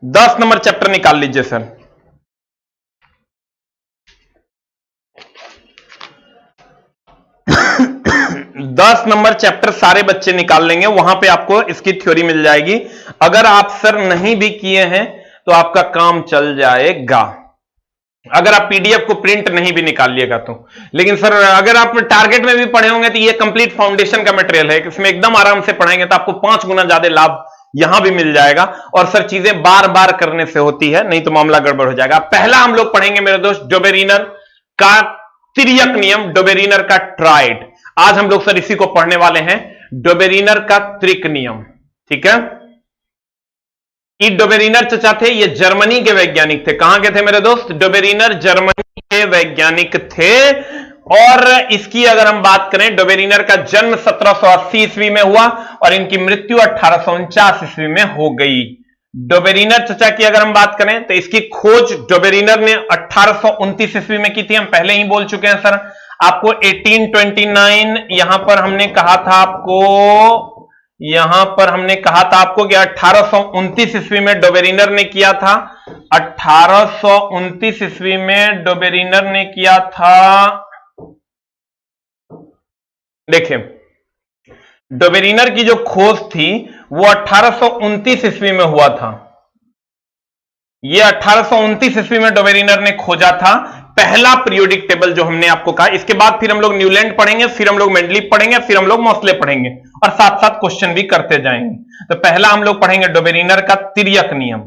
10 नंबर चैप्टर निकाल लीजिए सर। दस नंबर चैप्टर सारे बच्चे निकाल लेंगे, वहां पे आपको इसकी थ्योरी मिल जाएगी। अगर आप सर नहीं भी किए हैं तो आपका काम चल जाएगा, अगर आप पीडीएफ को प्रिंट नहीं भी निकालिएगा तो। लेकिन सर अगर आप टारगेट में भी पढ़े होंगे तो ये कंप्लीट फाउंडेशन का मटेरियल है, इसमें एकदम आराम से पढ़ेंगे तो आपको 5 गुना ज्यादा लाभ यहां भी मिल जाएगा। और सर चीजें बार बार करने से होती है, नहीं तो मामला गड़बड़ हो जाएगा। पहला हम लोग पढ़ेंगे मेरे दोस्त डोबेरिनर का तिर्यक नियम, डोबेरिनर का ट्राइड। आज हम लोग सर इसी को पढ़ने वाले हैं, डोबेरिनर का त्रिक नियम। ठीक है, ये डोबेरिनर चचा थे, ये जर्मनी के वैज्ञानिक थे। कहां के थे मेरे दोस्त? डोबेरिनर जर्मनी के वैज्ञानिक थे। और इसकी अगर हम बात करें, डोबेरिनर का जन्म 1780 ईस्वी में हुआ और इनकी मृत्यु 1849 ईस्वी में हो गई। डोबेरिनर चचा की अगर हम बात करें तो इसकी खोज डोबेरिनर ने 1829 ईस्वी में की थी, हम पहले ही बोल चुके हैं सर आपको। 1829 यहां पर हमने कहा था आपको कि 1829 ईस्वी में डोबेरिनर ने किया था। 1829 ईस्वी में डोबेरिनर ने किया था। देखिए, डोबेरिनर की जो खोज थी वो 1829 ईस्वी में हुआ था। ये 1829 ईस्वी में डोबेरिनर ने खोजा था पहला पीरियोडिक टेबल, जो हमने आपको कहा। इसके बाद फिर हम लोग न्यूलैंड पढ़ेंगे, फिर हम लोग मेंडलीव पढ़ेंगे, फिर हम लोग मोसले पढ़ेंगे और साथ साथ क्वेश्चन भी करते जाएंगे। तो पहला हम लोग पढ़ेंगे डोबेरिनर का तिर्यक नियम।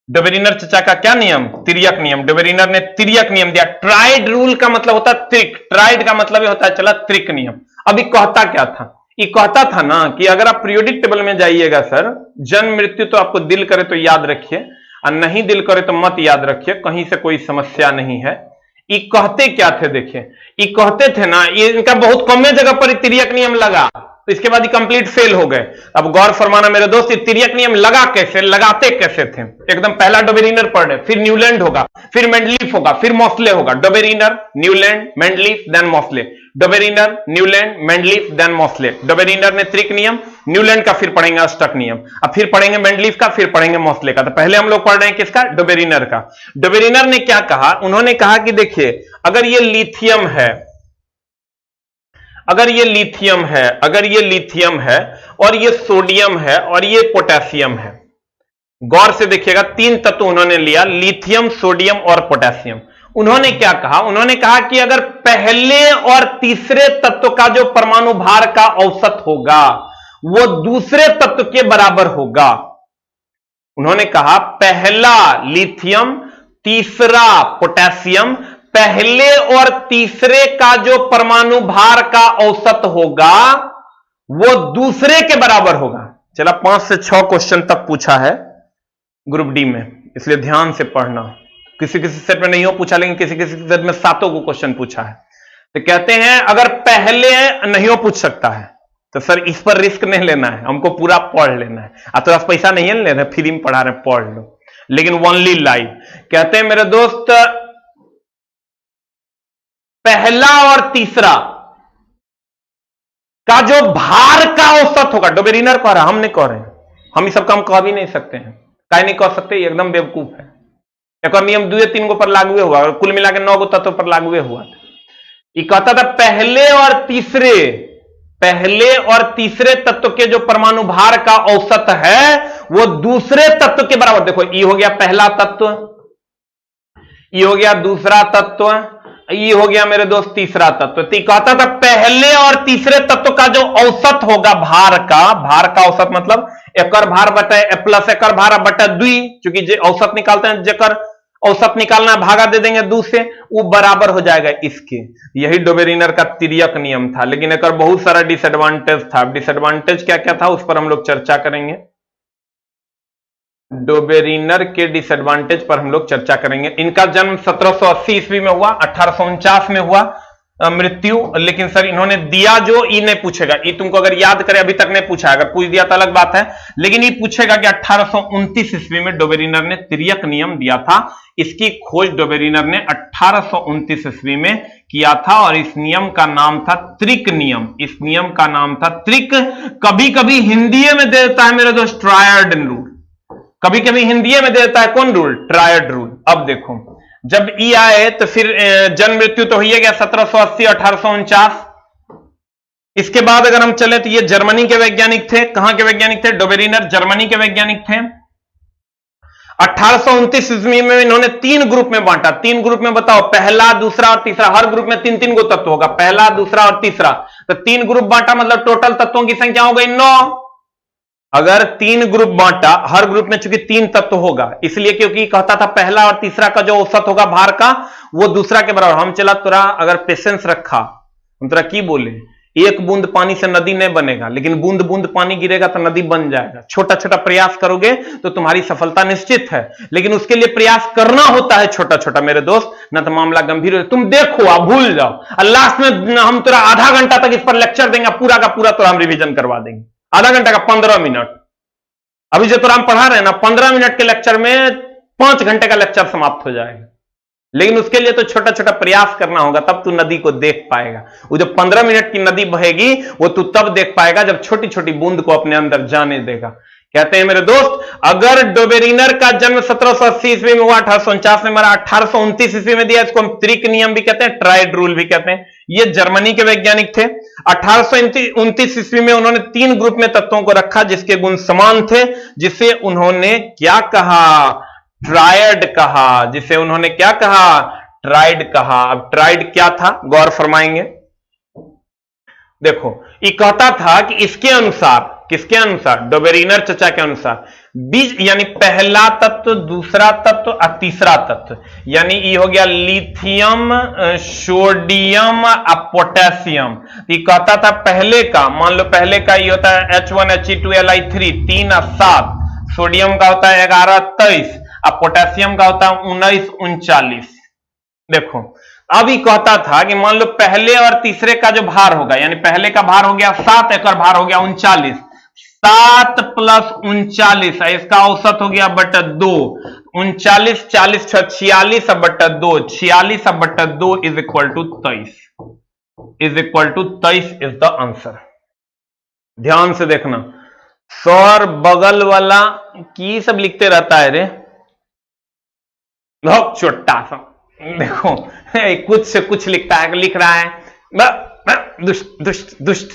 डोबेरिनर चचा का क्या नियम? तिर्यक नियम। डोबेरिनर ने तिर्यक नियम दिया। ट्राइड रूल का मतलब होता है त्रिक, ट्राइड का मतलब होता है चला त्रिक नियम। अभी कहता क्या था? ये कहता था ना कि अगर आप पीरियोडिक टेबल में जाइएगा सर, जन्म मृत्यु तो आपको दिल करे तो याद रखिए और नहीं दिल करे तो मत याद रखिए, कहीं से कोई समस्या नहीं है। ये कहते क्या थे? देखिए, ये कहते थे ना, ये इनका बहुत कम जगह पर तिर्यक नियम लगा, तो इसके बाद ये कंप्लीट फेल हो गए। अब गौर फरमाना मेरे दोस्त, ये तिर्यक नियम लगा कैसे, लगाते कैसे थे? एकदम पहला डोबेरिनर पढ़ रहे, फिर न्यूलैंड होगा, फिर मेंडलीफ होगा, फिर मोसले होगा। Dobereiner, Newlands, Mendeleev, then Mosle. Dobereiner, Newlands, Mendeleev, then Mosle. Dobereiner ने त्रिक नियम, न्यूलैंड का फिर पढ़ेंगे अष्टक नियम, अब फिर पढ़ेंगे मेंडलीफ का, फिर पढ़ेंगे मोसले का। तो पहले हम लोग पढ़ रहे हैं किसका? डोबेरिनर का। डोबेरिनर ने क्या कहा? उन्होंने कहा कि देखिए, अगर ये लिथियम है, अगर ये लिथियम है और ये सोडियम है और ये पोटेशियम है, गौर से देखिएगा, 3 तत्व उन्होंने लिया, लिथियम, सोडियम और पोटेशियम। उन्होंने क्या कहा? उन्होंने कहा कि अगर पहले और तीसरे तत्व का जो परमाणु भार का औसत होगा वो दूसरे तत्व के बराबर होगा। उन्होंने कहा पहला लिथियम, तीसरा पोटेशियम, पहले और तीसरे का जो परमाणु भार का औसत होगा वो दूसरे के बराबर होगा। चला 5 से 6 क्वेश्चन तक पूछा है ग्रुप डी में, इसलिए ध्यान से पढ़ना। किसी किसी सेट में नहीं हो पूछा, लेकिन किसी किसी सेट में 7 को क्वेश्चन पूछा है। तो कहते हैं अगर पहले नहीं हो पूछ सकता है तो सर इस पर रिस्क नहीं लेना है, हमको पूरा पढ़ लेना है। आप तो पैसा नहीं ले रहे, फ्री में पढ़ा रहे, पढ़ लो, लेकिन ओनली लाइव। कहते हैं मेरे दोस्त, पहला और तीसरा का जो भार का औसत होगा, डोबेरिनर कह रहा, हम नहीं कह रहे हैं, हम ये सब काम कह भी नहीं सकते हैं। काहे नहीं कह सकते? एकदम बेवकूफ है। एक और नियम 2-3 पर लागू हुआ, कुल मिला के 9 तत्व पर लागू हुआ। ये कहता था पहले और तीसरे तत्व के जो परमाणु भार का औसत है वो दूसरे तत्व के बराबर। देखो, ये हो गया पहला तत्व, ये हो गया दूसरा तत्व, ये हो गया मेरे दोस्त तीसरा तत्व। तो कहता था पहले और तीसरे तत्व का जो औसत होगा भार का औसत मतलब एकर भार बटा प्लस एकर भार बटा 2, क्योंकि औसत निकालते हैं जेकर औसत निकालना है, भागा दे देंगे 2 से, वो बराबर हो जाएगा इसके। यही डोबेरिनर का तिर्यक नियम था, लेकिन एक बहुत सारा डिसएडवांटेज था। डिसएडवांटेज क्या क्या था उस पर हम लोग चर्चा करेंगे। डोबेरिनर के डिसएडवांटेज पर हम लोग चर्चा करेंगे। इनका जन्म 1780 ईस्वी में हुआ, 1849 में हुआ मृत्यु। लेकिन सर इन्होंने दिया जो, ये नहीं पूछेगा, ये तुमको अगर याद करे, अभी तक नहीं पूछा, अगर पूछ दिया तो अलग बात है, लेकिन ये पूछेगा कि 1829 ईस्वी में डोबेरिनर ने तिर्यक नियम दिया था। इसकी खोज डोबेरिनर ने 1829 ईस्वी में किया था और इस नियम का नाम था त्रिक नियम। इस नियम का नाम था त्रिक। कभी कभी हिंदी में दे देता है मेरे दोस्त ट्रायड रूल, कभी कभी हिंदी में दे देता है कौन रूल? Triad rule. अब देखो, जब ई आए तो फिर जन्म मृत्यु तो ही गया 1780 1849। इसके बाद अगर हम चले तो ये जर्मनी के वैज्ञानिक थे। कहां के वैज्ञानिक थे? डोबेरिनर जर्मनी के वैज्ञानिक थे। 1829 ईस्वी में इन्होंने 3 ग्रुप में बांटा। 3 ग्रुप में बताओ, पहला, दूसरा और तीसरा। हर ग्रुप में 3-3 गो तत्व होगा, पहला, दूसरा और तीसरा। तो 3 ग्रुप बांटा, मतलब टोटल तत्वों की संख्या हो गई 9। अगर 3 ग्रुप बांटा, हर ग्रुप में चूंकि 3 तत्व होगा, इसलिए क्योंकि कहता था पहला और तीसरा का जो औसत होगा भार का, वो दूसरा के बराबर। हम चला तोरा अगर पेशेंस रखा, हम तोरा की बोले, 1 बूंद पानी से नदी नहीं बनेगा, लेकिन बूंद बूंद पानी गिरेगा तो नदी बन जाएगा। छोटा छोटा प्रयास करोगे तो तुम्हारी सफलता निश्चित है, लेकिन उसके लिए प्रयास करना होता है छोटा छोटा मेरे दोस्त, ना तो मामला गंभीर हो। तुम देखो, आप भूल जाओ और लास्ट में हम तोरा आधा घंटा तक इस पर लेक्चर देंगे, पूरा का पूरा तोरा हम रिविजन करवा देंगे। आधा घंटा का 15 मिनट। अभी जो तो हम पढ़ा रहे हैं ना, 15 मिनट के लेक्चर में 5 घंटे का लेक्चर समाप्त हो जाएगा। लेकिन उसके लिए तो छोटा छोटा प्रयास करना होगा, तब तू नदी को देख पाएगा। वो जो 15 मिनट की नदी बहेगी, वो तू तब देख पाएगा जब छोटी छोटी बूंद को अपने अंदर जाने देगा। कहते हैं मेरे दोस्त, अगर डोबेरिनर का जन्म 1780 ईस्वी में हुआ, 1849 में मरा, 1829 ईस्वी में दिया, इसको हम त्रिक नियम भी कहते हैं, ट्राइड रूल भी कहते हैं। ये जर्मनी के वैज्ञानिक थे। 1829 ईस्वी में उन्होंने 3 ग्रुप में तत्वों को रखा जिसके गुण समान थे, जिसे उन्होंने क्या कहा? ट्रायड कहा। जिसे उन्होंने क्या कहा? ट्राइड कहा। अब ट्राइड क्या था, गौर फरमाएंगे। देखो, ये कहता था कि इसके अनुसार, किसके अनुसार? डोबेरिनर चचा के अनुसार, बीज यानी पहला तत्व, दूसरा तत्व और तीसरा तत्व, यानी ये हो गया लिथियम, सोडियम और पोटेशियम। ये कहता था पहले का, मान लो पहले का ये होता है H1He2Li3 3 और 7, सोडियम का होता है 11 23 और पोटेशियम का होता है 19 39। देखो, अब ये कहता था कि मान लो पहले और तीसरे का जो भार होगा, यानी पहले का भार हो गया 7, एक और भार हो गया 39, 7 + 39, इसका औसत हो गया बटा 2, 39 40 46 बटा 2, 46 बटा 2 is equal to 23, is equal to 23 is the answer. ध्यान से देखना, सर बगल वाला की सब लिखते रहता है रे, बहुत छोटा सा। देखो, कुछ से कुछ लिखता है, लिख रहा है दुष्ट दुष्ट दुष्ट।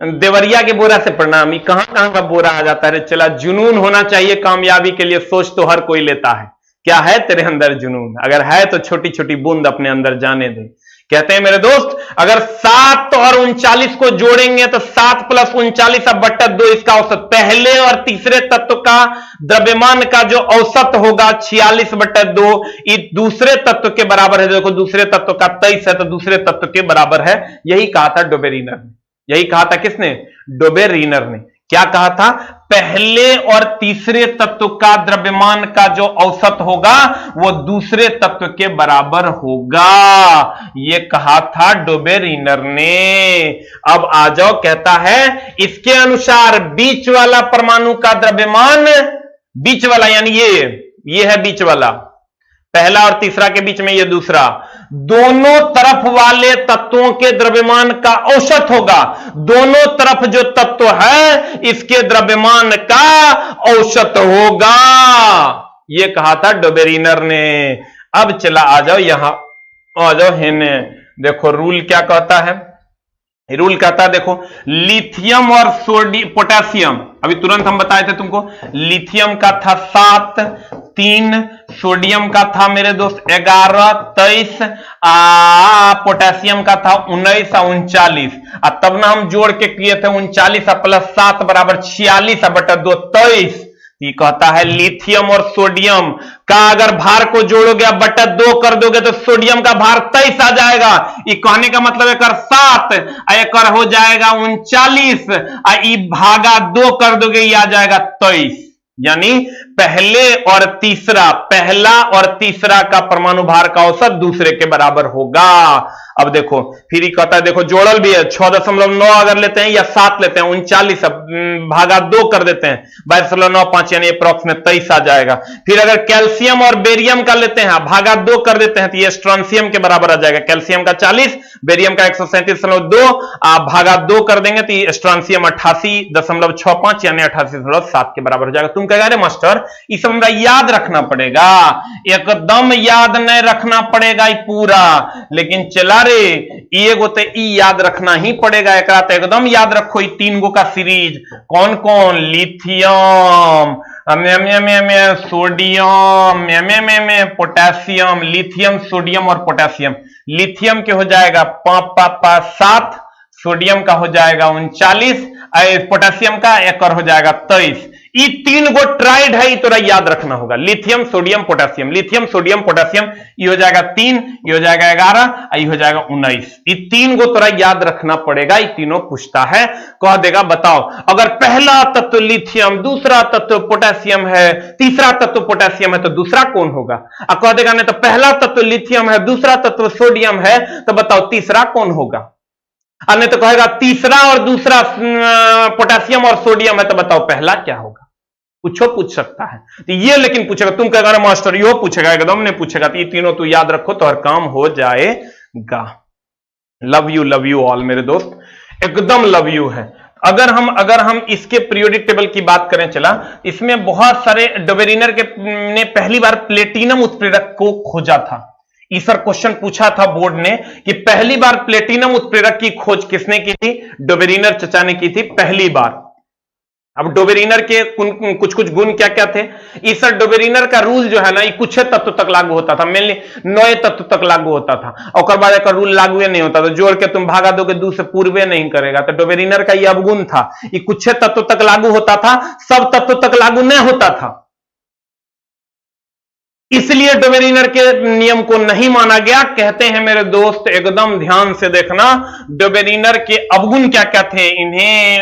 देवरिया के बोरा से प्रणाम। कहां कहां का बोरा आ जाता है। चला, जुनून होना चाहिए कामयाबी के लिए, सोच तो हर कोई लेता है। क्या है तेरे अंदर जुनून? अगर है तो छोटी छोटी बूंद अपने अंदर जाने दे। कहते हैं मेरे दोस्त, अगर 7 और 39 को जोड़ेंगे तो 7 + 39 बटा 2, इसका औसत पहले और तीसरे तत्व का द्रव्यमान का जो औसत होगा 46 बटा 2, ये दूसरे तत्व के बराबर है। देखो, दूसरे तत्व का 23 है तो दूसरे तत्व के बराबर है। यही कहा था डोबेरिनर ने। यही कहा था किसने? डोबेरिनर ने। क्या कहा था? पहले और तीसरे तत्व का द्रव्यमान का जो औसत होगा वो दूसरे तत्व के बराबर होगा, ये कहा था डोबेरिनर ने। अब आ जाओ, कहता है इसके अनुसार बीच वाला परमाणु का द्रव्यमान, बीच वाला यानी ये है बीच वाला, पहला और तीसरा के बीच में ये दूसरा, दोनों तरफ वाले तत्वों के द्रव्यमान का औसत होगा। दोनों तरफ जो तत्व है इसके द्रव्यमान का औसत होगा, ये कहा था डोबेरिनर ने। अब चला, आ जाओ यहां, आ जाओ हेने। देखो रूल क्या कहता है। रूल कहता है, देखो, लिथियम और पोटेशियम, अभी तुरंत हम बताए थे तुमको, लिथियम का था 7 3, सोडियम का था मेरे दोस्त 11 23, पोटेशियम का था 19 और 39। तब ना हम जोड़ के किए थे 39 + 7 = 46 बटा 2 23। ये कहता है लिथियम और सोडियम का अगर भार को जोड़ोगे आप बटा 2 कर दोगे तो सोडियम का भार 23 आ जाएगा। ये कहने का मतलब एक 7 एक हो जाएगा 39 भागा 2 कर दोगे ये आ जाएगा 23। यानी पहला और तीसरा का परमाणु भार का औसत दूसरे के बराबर होगा। अब देखो फिर ही कहता है, देखो जोड़ल भी है 6.9 अगर लेते हैं या 7 लेते हैं 39 भागा 2 कर देते हैं 22.95 यानी अप्रॉक्स में 23 आ जाएगा। फिर अगर कैल्शियम और बेरियम का लेते हैं भागा 2 कर देते हैं तो ये स्ट्रांसियम के बराबर आ जाएगा। कैल्शियम का 40 बेरियम का 137.2 भागा 2 कर देंगे तो ये स्ट्रांसियम 88.65 यानी 88.7 के बराबर हो जाएगा। तुम कह रहे मास्टर इस हमरा याद रखना पड़ेगा, एकदम याद नहीं रखना पड़ेगा ये पूरा, लेकिन चला रे एगो तो याद रखना ही पड़ेगा। एक रात एकदम याद रखो ये 3 गो का सीरीज कौन कौन, lithium sodium potassium, lithium sodium और पोटेशियम। लिथियम के हो जाएगा 7, सोडियम का हो जाएगा 39, पोटेशियम का 1 और हो जाएगा 23। ये 3 गो ट्राइड है, ये तोरा याद रखना होगा। Lithium sodium potassium, lithium sodium potassium, ये हो जाएगा 3, ये हो जाएगा 11, ये हो जाएगा 19। ये 3 गो तोरा याद रखना पड़ेगा। ये तीनों पूछता है, कह देगा बताओ अगर पहला तत्व लिथियम, दूसरा तत्व पोटेशियम है, तीसरा तत्व पोटेशियम है तो दूसरा कौन होगा। अब कह देगा नहीं तो पहला तत्व लिथियम है, दूसरा तत्व सोडियम है तो बताओ तीसरा कौन होगा। नहीं तो कहेगा तीसरा और दूसरा पोटेशियम और सोडियम है तो बताओ पहला क्या होगा। कुछ पूछ सकता है तो ये, लेकिन पूछेगा तुम कहेगा मास्टर यो पूछेगा, एकदम नहीं पूछेगा। तो ये तीनों तू याद रखो तो हर काम हो जाएगा। लव यू ऑल मेरे दोस्त, एकदम लव यू है। अगर हम इसके पीरियोडिक टेबल की बात करें, चला इसमें बहुत सारे डोबेरिनर ने पहली बार प्लेटिनम उत्प्रेरक को खोजा था। इस पर क्वेश्चन पूछा था बोर्ड ने कि पहली बार प्लेटिनम उत्प्रेरक की खोज किसने की थी, डोबेरिनर चचा ने की थी पहली बार। अब डोबेरिनर के कुछ गुण क्या क्या थे। इस डोबेरिनर का रूल जो है ना ये कुछ तत्व तक लागू होता था, मेनली 9 तत्व तक लागू होता था। और बाद एक रूल लागू नहीं होता, तो जोड़ के तुम भागा दोगे 2 से पूर्वे नहीं करेगा। तो डोबेरिनर का ये अवगुण था, ये कुछ तत्व तक लागू होता था, सब तत्व तक लागू नहीं होता था। इसलिए डोबेरिनर के नियम को नहीं माना गया। कहते हैं मेरे दोस्त एकदम ध्यान से देखना, डोबेरिनर के अवगुण क्या क्या थे।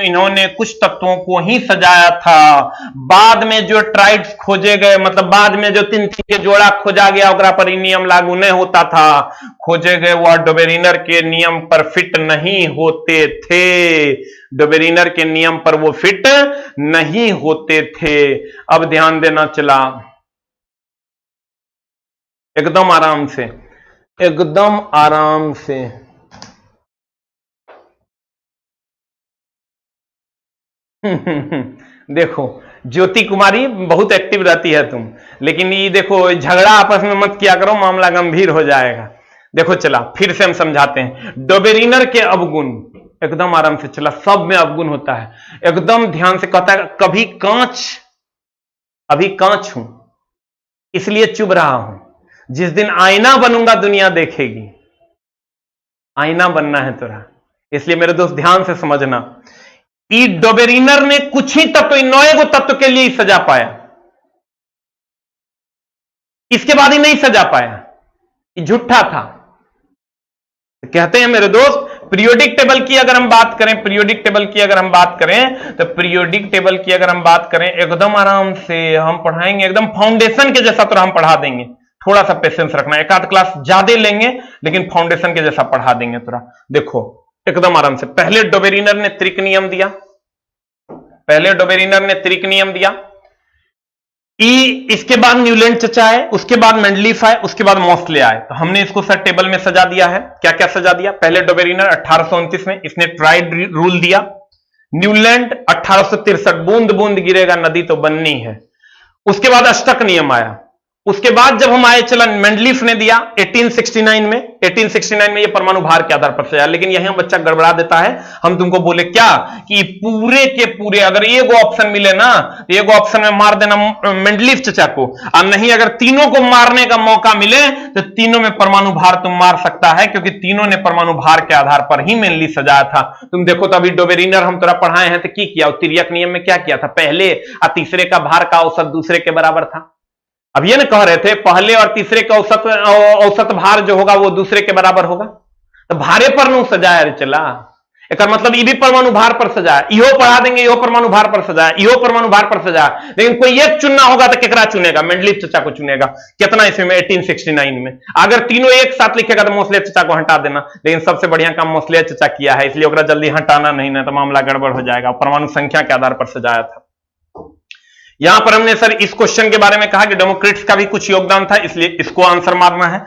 इन्होंने कुछ तत्वों को ही सजाया था। बाद में जो ट्राइड्स खोजे गए, मतलब बाद में जो 3 के जोड़ा खोजा गया ओकरा पर नियम लागू नहीं होता था। खोजे गए वह डोबेरिनर के नियम पर फिट नहीं होते थे, डोबेरिनर के नियम पर वो फिट नहीं होते थे। अब ध्यान देना चला, एकदम आराम से, एकदम आराम से। देखो ज्योति कुमारी बहुत एक्टिव रहती है तुम, लेकिन ये देखो झगड़ा आपस में मत किया करो, मामला गंभीर हो जाएगा। देखो चला फिर से हम समझाते हैं डोबेरिनर के अवगुण। एकदम आराम से चला, सब में अवगुण होता है। एकदम ध्यान से कहता है कभी अभी कांच हूं इसलिए चुभ रहा हूं, जिस दिन आईना बनूंगा दुनिया देखेगी। आईना बनना है तोरा, इसलिए मेरे दोस्त ध्यान से समझना। ई डोबेरिनर ने कुछ ही तत्व, 9 गो तत्व के लिए ही सजा पाया, इसके बाद ही नहीं सजा पाया, ये झूठा था। कहते हैं मेरे दोस्त पीरियोडिक टेबल की अगर हम बात करें, पीरियोडिक टेबल की अगर हम बात करें तो पीरियोडिक टेबल की अगर हम बात करें एकदम आराम से हम पढ़ाएंगे, एकदम फाउंडेशन के जैसा तो हम पढ़ा देंगे। थोड़ा सा पेशेंस रखना, एक आध क्लास ज्यादा लेंगे लेकिन फाउंडेशन के जैसा पढ़ा देंगे तोरा। देखो एकदम आराम से, पहले डोबेरिनर ने त्रिक नियम दिया, पहले डोबेरिनर ने त्रिक नियम दिया। इसके बाद न्यूलैंड चचा आए, उसके बाद मेंडलीफ आए, उसके बाद मोस्ले आए। तो हमने इसको सर टेबल में सजा दिया है। क्या क्या सजा दिया। पहले डोबेरिनर 1829 में इसने ट्राइड रूल दिया। न्यूलैंड 1863 बूंद बूंद गिरेगा नदी तो बननी है। उसके बाद अष्टक नियम आया। उसके बाद जब हम आए, चला मेंडलीफ ने दिया 1869 में ये परमाणु भार के आधार पर सजाया। लेकिन यही बच्चा गड़बड़ा देता है। हम तुमको बोले क्या कि पूरे के पूरे अगर एक ऑप्शन मिले ना, तो एक ऑप्शन में मार देना मेंडलीफ चचा को, और नहीं अगर तीनों को मारने का मौका मिले तो तीनों में परमाणु भार तुम मार सकता है, क्योंकि तीनों ने परमाणु भार के आधार पर ही मेनली सजाया था। तुम देखो तो अभी डोबेरिनर हम थोड़ा पढ़ाए हैं तो किया तिर्यक नियम में क्या किया था, पहले और तीसरे का भार का औसत दूसरे के बराबर था। अब ये ना कह रहे थे पहले और तीसरे का औसत भार जो होगा वो दूसरे के बराबर होगा, तो भारे पर नु सजाया रे चला। एक मतलब ये भी परमाणु भार पर सजाया, इहो पढ़ा देंगे, इहो परमाणु भार पर सजाया, इहो परमाणु भार पर सजाया। लेकिन कोई एक चुनना होगा तो केकरा चुनेगा, मेंडलीफ चचा को चुनेगा। कितना इसमें 1869 में। अगर तीनों एक साथ लिखेगा तो मोसले चचा को हटा देना, लेकिन सबसे बढ़िया काम मोसले चचा किया है, इसलिए ओकरा जल्दी हटाना नहीं, ना तो मामला गड़बड़ हो जाएगा। परमाणु संख्या के आधार पर सजाया था। यहां पर हमने सर इस क्वेश्चन के बारे में कहा कि डेमोक्रेट्स का भी कुछ योगदान था, इसलिए इसको आंसर मारना है,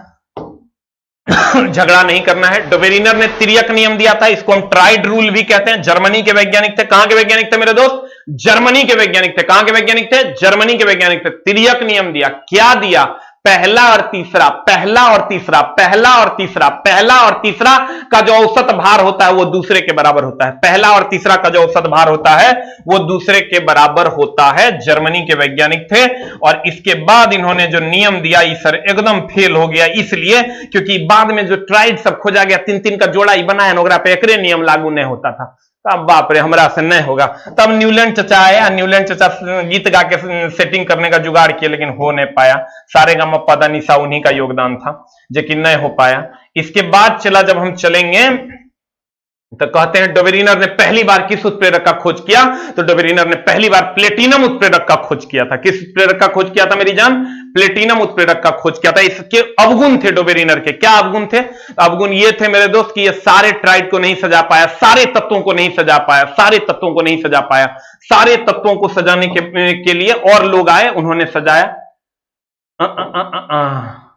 झगड़ा नहीं करना है। डोबेरिनर ने तिर्यक नियम दिया था, इसको हम ट्राइड रूल भी कहते हैं। जर्मनी के वैज्ञानिक थे। कहां के वैज्ञानिक थे मेरे दोस्त? जर्मनी के वैज्ञानिक थे। कहां के वैज्ञानिक थे? जर्मनी के वैज्ञानिक थे। तिर्यक नियम दिया। क्या दिया? पहला और तीसरा, पहला और तीसरा, पहला और तीसरा, पहला और तीसरा का जो औसत भार होता है वो दूसरे के बराबर होता है। पहला और तीसरा का जो औसत भार होता है वो दूसरे के बराबर होता है। जर्मनी के वैज्ञानिक थे। और इसके बाद इन्होंने जो नियम दिया ये सर एकदम फेल हो गया, इसलिए क्योंकि बाद में जो ट्राइड सब खोजा गया, तीन तीन का जोड़ा ही बनाया, ओकरा पे एकरे नियम लागू नहीं होता था। तब बाप रे हमरा से नहीं होगा। तब न्यूलैंड चचा आया, न्यूलैंड चचा गीत गा के सेटिंग करने का जुगाड़ किया, लेकिन हो नहीं पाया। सारे गामा पदा निशा उन्हीं का योगदान था, जो कि नहीं हो पाया। इसके बाद चला जब हम चलेंगे तो कहते हैं डोबेरिनर ने पहली बार किस उत्प्रेरक का खोज किया? तो डोबेरिनर ने पहली बार प्लेटिनम उत्प्रेरक का खोज किया था। किस उत्प्रेरक का खोज किया था मेरी जान? प्लेटिनम उत्प्रेरक का खोज किया था। इसके अवगुण थे डोबेरिनर के। क्या अवगुण थे? अवगुण ये थे मेरे दोस्त कि ये सारे ट्राइड को नहीं सजा पाया, सारे तत्वों को नहीं सजा पाया, सारे तत्वों को नहीं सजा पाया। सारे तत्वों को सजाने के लिए और लोग आए, उन्होंने सजाया।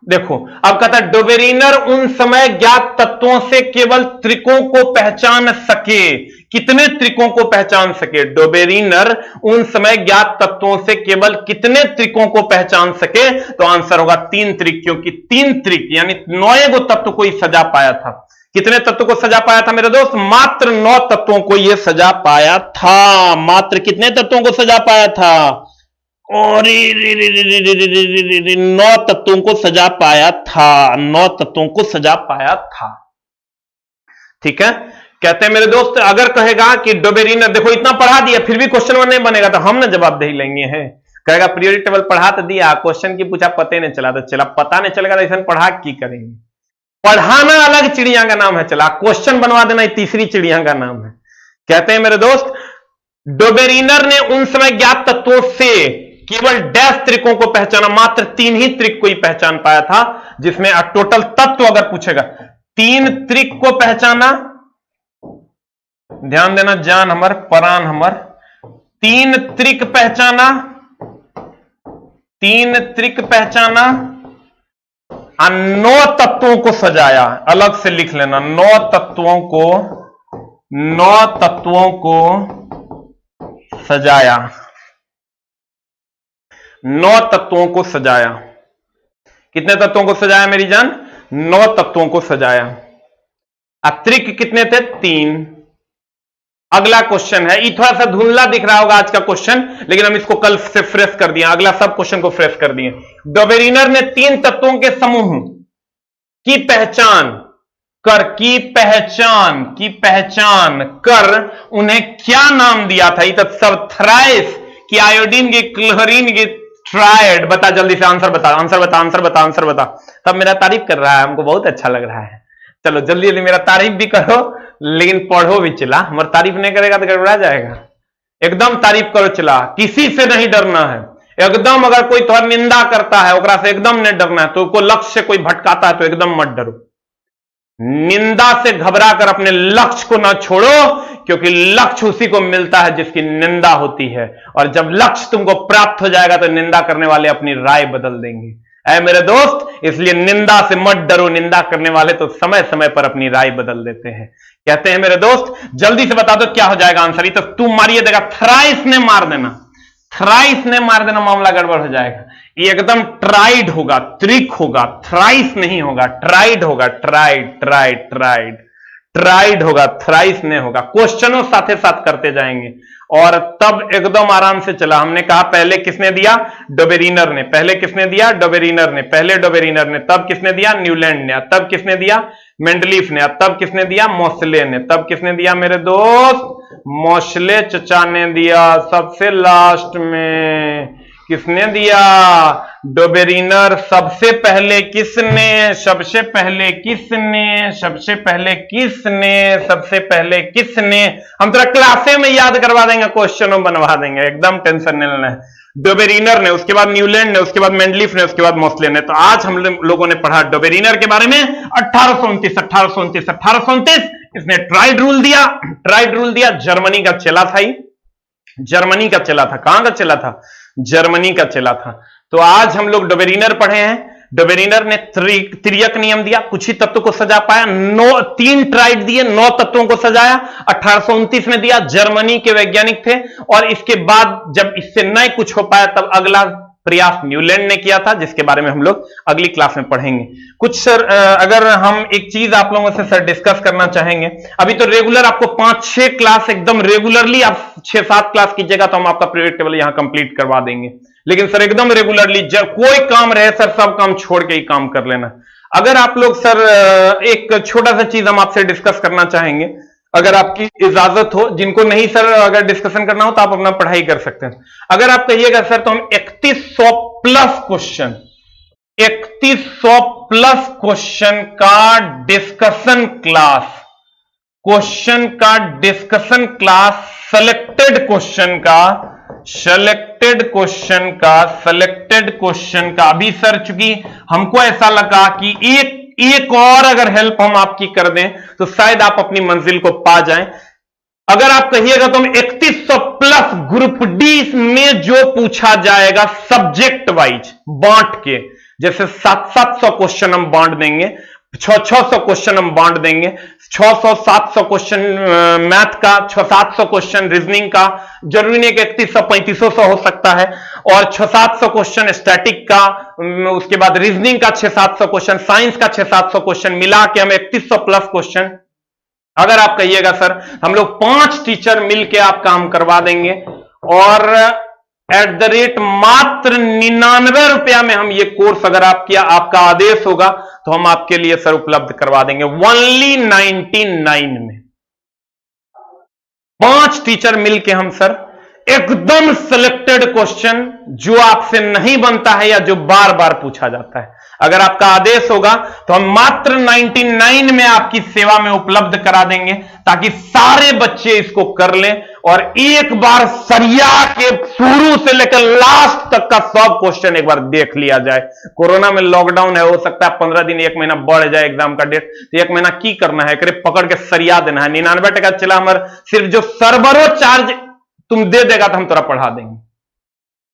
देखो अब कहता है डोबेरिनर उन समय ज्ञात तत्वों से केवल त्रिकों को पहचान सके। कितने त्रिकों को पहचान सके? डोबेरिनर उन समय ज्ञात तत्वों से केवल कितने त्रिकों को पहचान सके? तो आंसर होगा 3 त्रिक, क्योंकि 3 त्रिक यानी 9 तत्व को ही सजा पाया था। कितने तत्व को सजा पाया था मेरे दोस्त? मात्र 9 तत्वों को यह सजा पाया था। मात्र कितने तत्वों को सजा पाया था? और 9 तत्वों को सजा पाया था। 9 तत्वों को सजा पाया था। ठीक है। कहते हैं मेरे दोस्त अगर कहेगा कि डोबेरिनर, देखो इतना पढ़ा दिया फिर भी क्वेश्चन में नहीं बनेगा तो हम ना जवाब दे ही लेंगे। है कहेगा पीरियोडिक टेबल पढ़ा तो दिया, क्वेश्चन की पूछा पता नहीं चला, तो चला पता नहीं चलेगा तो ऐसा पढ़ा की करेंगे? पढ़ाना अलग चिड़िया का नाम है, चला क्वेश्चन बनवा देना तीसरी चिड़िया का नाम है। कहते हैं मेरे दोस्त डोबेरिनर ने उन समय ज्ञात तत्वों से केवल डैश त्रिकों को पहचाना। मात्र 3 ही त्रिक को ही पहचान पाया था, जिसमें टोटल तत्व अगर पूछेगा 3 त्रिक को पहचाना। ध्यान देना जान हमर परान हमर, 3 त्रिक पहचाना, 3 त्रिक पहचाना और 9 तत्वों को सजाया। अलग से लिख लेना, 9 तत्वों को सजाया। 9 तत्वों को सजाया। कितने तत्वों को सजाया मेरी जान? 9 तत्वों को सजाया। त्रिक कितने थे? 3। अगला क्वेश्चन है, ये थोड़ा सा धुंधला दिख रहा होगा आज का क्वेश्चन, लेकिन हम इसको कल से फ्रेश कर दिया। अगला सब क्वेश्चन को फ्रेश कर दिए। डोबेरिनर ने 3 तत्वों के समूह की पहचान कर उन्हें क्या नाम दिया था? ये तो सब थ्राइस की, आयोडीन की, क्लोरीन की, ट्राइड। बता जल्दी से, आंसर बता, आंसर बता, आंसर बता, आंसर बता। तब मेरा तारीफ कर रहा है, हमको बहुत अच्छा लग रहा है। चलो जल्दी जल्दी मेरा तारीफ भी करो, लेकिन पढ़ो भी चला। हमारा तारीफ नहीं करेगा तो गड़बड़ा जाएगा। एकदम तारीफ करो चला, किसी से नहीं डरना है एकदम। अगर कोई तुम्हारी निंदा करता है ओकरा से एकदम नहीं डरना है। तो कोई लक्ष्य से कोई भटकाता है तो एकदम मत डरो। निंदा से घबरा कर अपने लक्ष्य को ना छोड़ो, क्योंकि लक्ष्य उसी को मिलता है जिसकी निंदा होती है। और जब लक्ष्य तुमको प्राप्त हो जाएगा तो निंदा करने वाले अपनी राय बदल देंगे। ऐ मेरे दोस्त, इसलिए निंदा से मत डरो। निंदा करने वाले तो समय समय पर अपनी राय बदल देते हैं। कहते हैं मेरे दोस्त जल्दी से बता दो क्या हो जाएगा आंसर। तो तुम मारिए देगा, थ्राइस ने मार देना। थ्राइस ने मार देना, मामला गड़बड़ हो जाएगा। ये एकदम ट्राइड होगा, त्रिक होगा, थ्राइस नहीं होगा, ट्राइड होगा, ट्राइड ट्राइड ट्राइड ट्राइड होगा, थ्राइस नहीं होगा। क्वेश्चनों साथे साथ करते जाएंगे और तब एकदम आराम से चला। हमने कहा पहले किसने दिया? डोबेरिनर ने। पहले किसने दिया? डोबेरिनर ने। पहले डोबेरिनर ने, तब किसने दिया? न्यूलैंड ने, तब किसने दिया? मेंडलीफ ने, तब किसने दिया? मोसले ने, तब किसने दिया मेरे दोस्त? मोसले चचा ने दिया। सबसे लास्ट में किसने दिया? डोबेरिनर। सबसे पहले किसने? सबसे पहले किसने? सबसे पहले किसने? सबसे पहले किसने? हम तेरा क्लासे में याद करवा देंगे, क्वेश्चनों बनवा देंगे, एकदम टेंशन नहीं लेना है। डोबेरिनर ने, उसके बाद न्यूलैंड ने, उसके बाद मेंडलीफ ने, उसके बाद मोसले ने। तो आज हम लोगों ने पढ़ा डोबेरिनर के बारे में। 1829 इसने ट्राइड रूल दिया। ट्राइड रूल दिया, जर्मनी का चेला था ही, जर्मनी का चेला था। कहां का चेला था? जर्मनी का चेला था। तो आज हम लोग डोबेरिनर पढ़े हैं। डोबेरिनर ने तिर्यक नियम दिया, कुछ ही तत्व को सजा पाया। 3 ट्राइड दिए, 9 तत्वों को सजाया। 1829 में दिया, जर्मनी के वैज्ञानिक थे। और इसके बाद जब इससे नहीं कुछ हो पाया, तब अगला प्रयास न्यूलैंड ने किया था, जिसके बारे में हम लोग अगली क्लास में पढ़ेंगे। कुछ सर अगर हम एक चीज आप लोगों से सर डिस्कस करना चाहेंगे। अभी तो रेगुलर आपको 5-6 क्लास एकदम रेगुलरली आप 6-7 क्लास कीजिएगा तो हम आपका पीरियड टेबल यहां कंप्लीट करवा देंगे। लेकिन सर एकदम रेगुलरली जब कोई काम रहे सर, सब काम छोड़ के ही काम कर लेना। अगर आप लोग सर एक छोटा सा चीज हम आपसे डिस्कस करना चाहेंगे, अगर आपकी इजाजत हो। जिनको नहीं सर अगर डिस्कशन करना हो तो आप अपना पढ़ाई कर सकते हैं। अगर आप कहिएगा सर तो हम 3100 प्लस क्वेश्चन, 3100 प्लस क्वेश्चन का डिस्कशन क्लास, क्वेश्चन का डिस्कशन क्लास, सेलेक्टेड क्वेश्चन का, सेलेक्टेड क्वेश्चन का, सेलेक्टेड क्वेश्चन का। अभी सर चूंकि हमको ऐसा लगा कि एक और अगर हेल्प हम आपकी कर दें तो शायद आप अपनी मंजिल को पा जाएं। अगर आप कहिएगा तो हम 3100 प्लस ग्रुप डी में जो पूछा जाएगा सब्जेक्ट वाइज बांट के, जैसे 700 क्वेश्चन हम बांट देंगे, 600 क्वेश्चन हम बांट देंगे, 600-700 क्वेश्चन मैथ का, 600-700 क्वेश्चन रीजनिंग का, जरूरी नहीं कि 3100-3500 हो सकता है, और 600-700 क्वेश्चन स्टैटिक का, उसके बाद रीजनिंग का 600-700 क्वेश्चन, साइंस का 600-700 क्वेश्चन मिला के हम 3100 प्लस क्वेश्चन। अगर आप कहिएगा सर हम लोग 5 टीचर मिलके आपका हम करवा देंगे और मात्र 99 रुपया में हम ये कोर्स अगर आपका आदेश होगा तो हम आपके लिए सर उपलब्ध करवा देंगे। ओनली 99 में 5 टीचर मिलके हम सर एकदम सिलेक्टेड क्वेश्चन जो आपसे नहीं बनता है या जो बार बार पूछा जाता है, अगर आपका आदेश होगा तो हम मात्र 99 में आपकी सेवा में उपलब्ध करा देंगे, ताकि सारे बच्चे इसको कर लें और एक बार सरिया के शुरू से लेकर लास्ट तक का सब क्वेश्चन एक बार देख लिया जाए। कोरोना में लॉकडाउन है, हो सकता है 15 दिन 1 महीना बढ़ जाए एग्जाम का डेट, तो 1 महीना की करना है, करे पकड़ के सरिया देना है। 99 टका चला हमारे सिर्फ जो सर्वरों चार्ज तुम दे देगा तो हम तोरा पढ़ा देंगे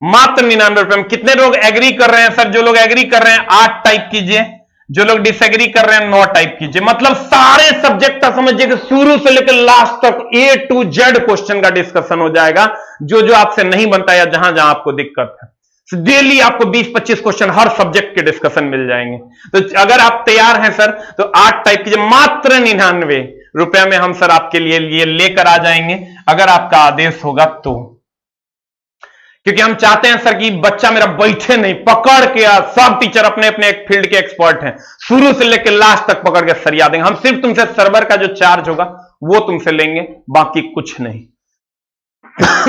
मात्र 99 रुपए में। कितने लोग एग्री कर रहे हैं सर? जो लोग एग्री कर रहे हैं 8 टाइप कीजिए, जो लोग डिसएग्री कर रहे हैं 9 टाइप कीजिए। मतलब सारे सब्जेक्ट का समझिए कि शुरू से लेकर लास्ट तक A to Z क्वेश्चन का डिस्कशन हो जाएगा, जो जो आपसे नहीं बनता या जहां जहां आपको दिक्कत है। डेली आपको 20-25 क्वेश्चन हर सब्जेक्ट के डिस्कशन मिल जाएंगे। तो अगर आप तैयार हैं सर तो 8 टाइप कीजिए, मात्र 99 रुपया में हम सर आपके लिए लेकर आ जाएंगे, अगर आपका आदेश होगा तो। क्योंकि हम चाहते हैं सर कि बच्चा मेरा बैठे नहीं, पकड़ के सब टीचर अपने अपने एक फील्ड के एक्सपर्ट हैं, शुरू से लेकर लास्ट तक पकड़ के सरिया देंगे। हम सिर्फ तुमसे सर्वर का जो चार्ज होगा वो तुमसे लेंगे, बाकी कुछ नहीं।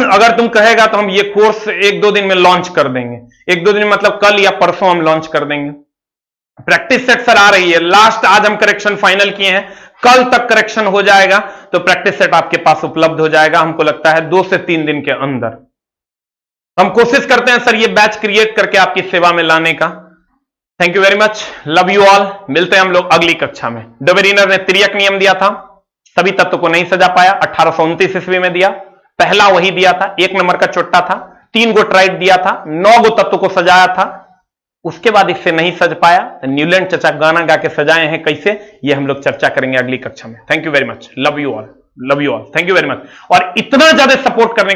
अगर तुम कहेगा तो हम ये कोर्स 1-2 दिन में लॉन्च कर देंगे। 1-2 दिन मतलब कल या परसों हम लॉन्च कर देंगे। प्रैक्टिस सेट सर आ रही है, लास्ट आज हम करेक्शन फाइनल किए हैं, कल तक करेक्शन हो जाएगा तो प्रैक्टिस सेट आपके पास उपलब्ध हो जाएगा। हमको लगता है 2 से 3 दिन के अंदर। हम कोशिश करते हैं सर ये बैच क्रिएट करके आपकी सेवा में लाने का। Thank you very much, love you all. मिलते हैं हम लोग अगली कक्षा में। डोबेरिनर ने तिर्यक नियम दिया था, सभी तत्व को नहीं सजा पाया, 1829 ईस्वी में दिया, पहला वही दिया था, 1 नंबर का चोट्टा था, 3 गो ट्राइड दिया था, 9 गो तत्व को सजाया था। उसके बाद इससे नहीं सज पाया, न्यूलैंड चचा गाना गा के सजाए हैं कैसे, ये हम लोग चर्चा करेंगे अगली कक्षा में। Thank you very much, love you all, love you all, thank you very much. और इतना ज्यादा सपोर्ट करने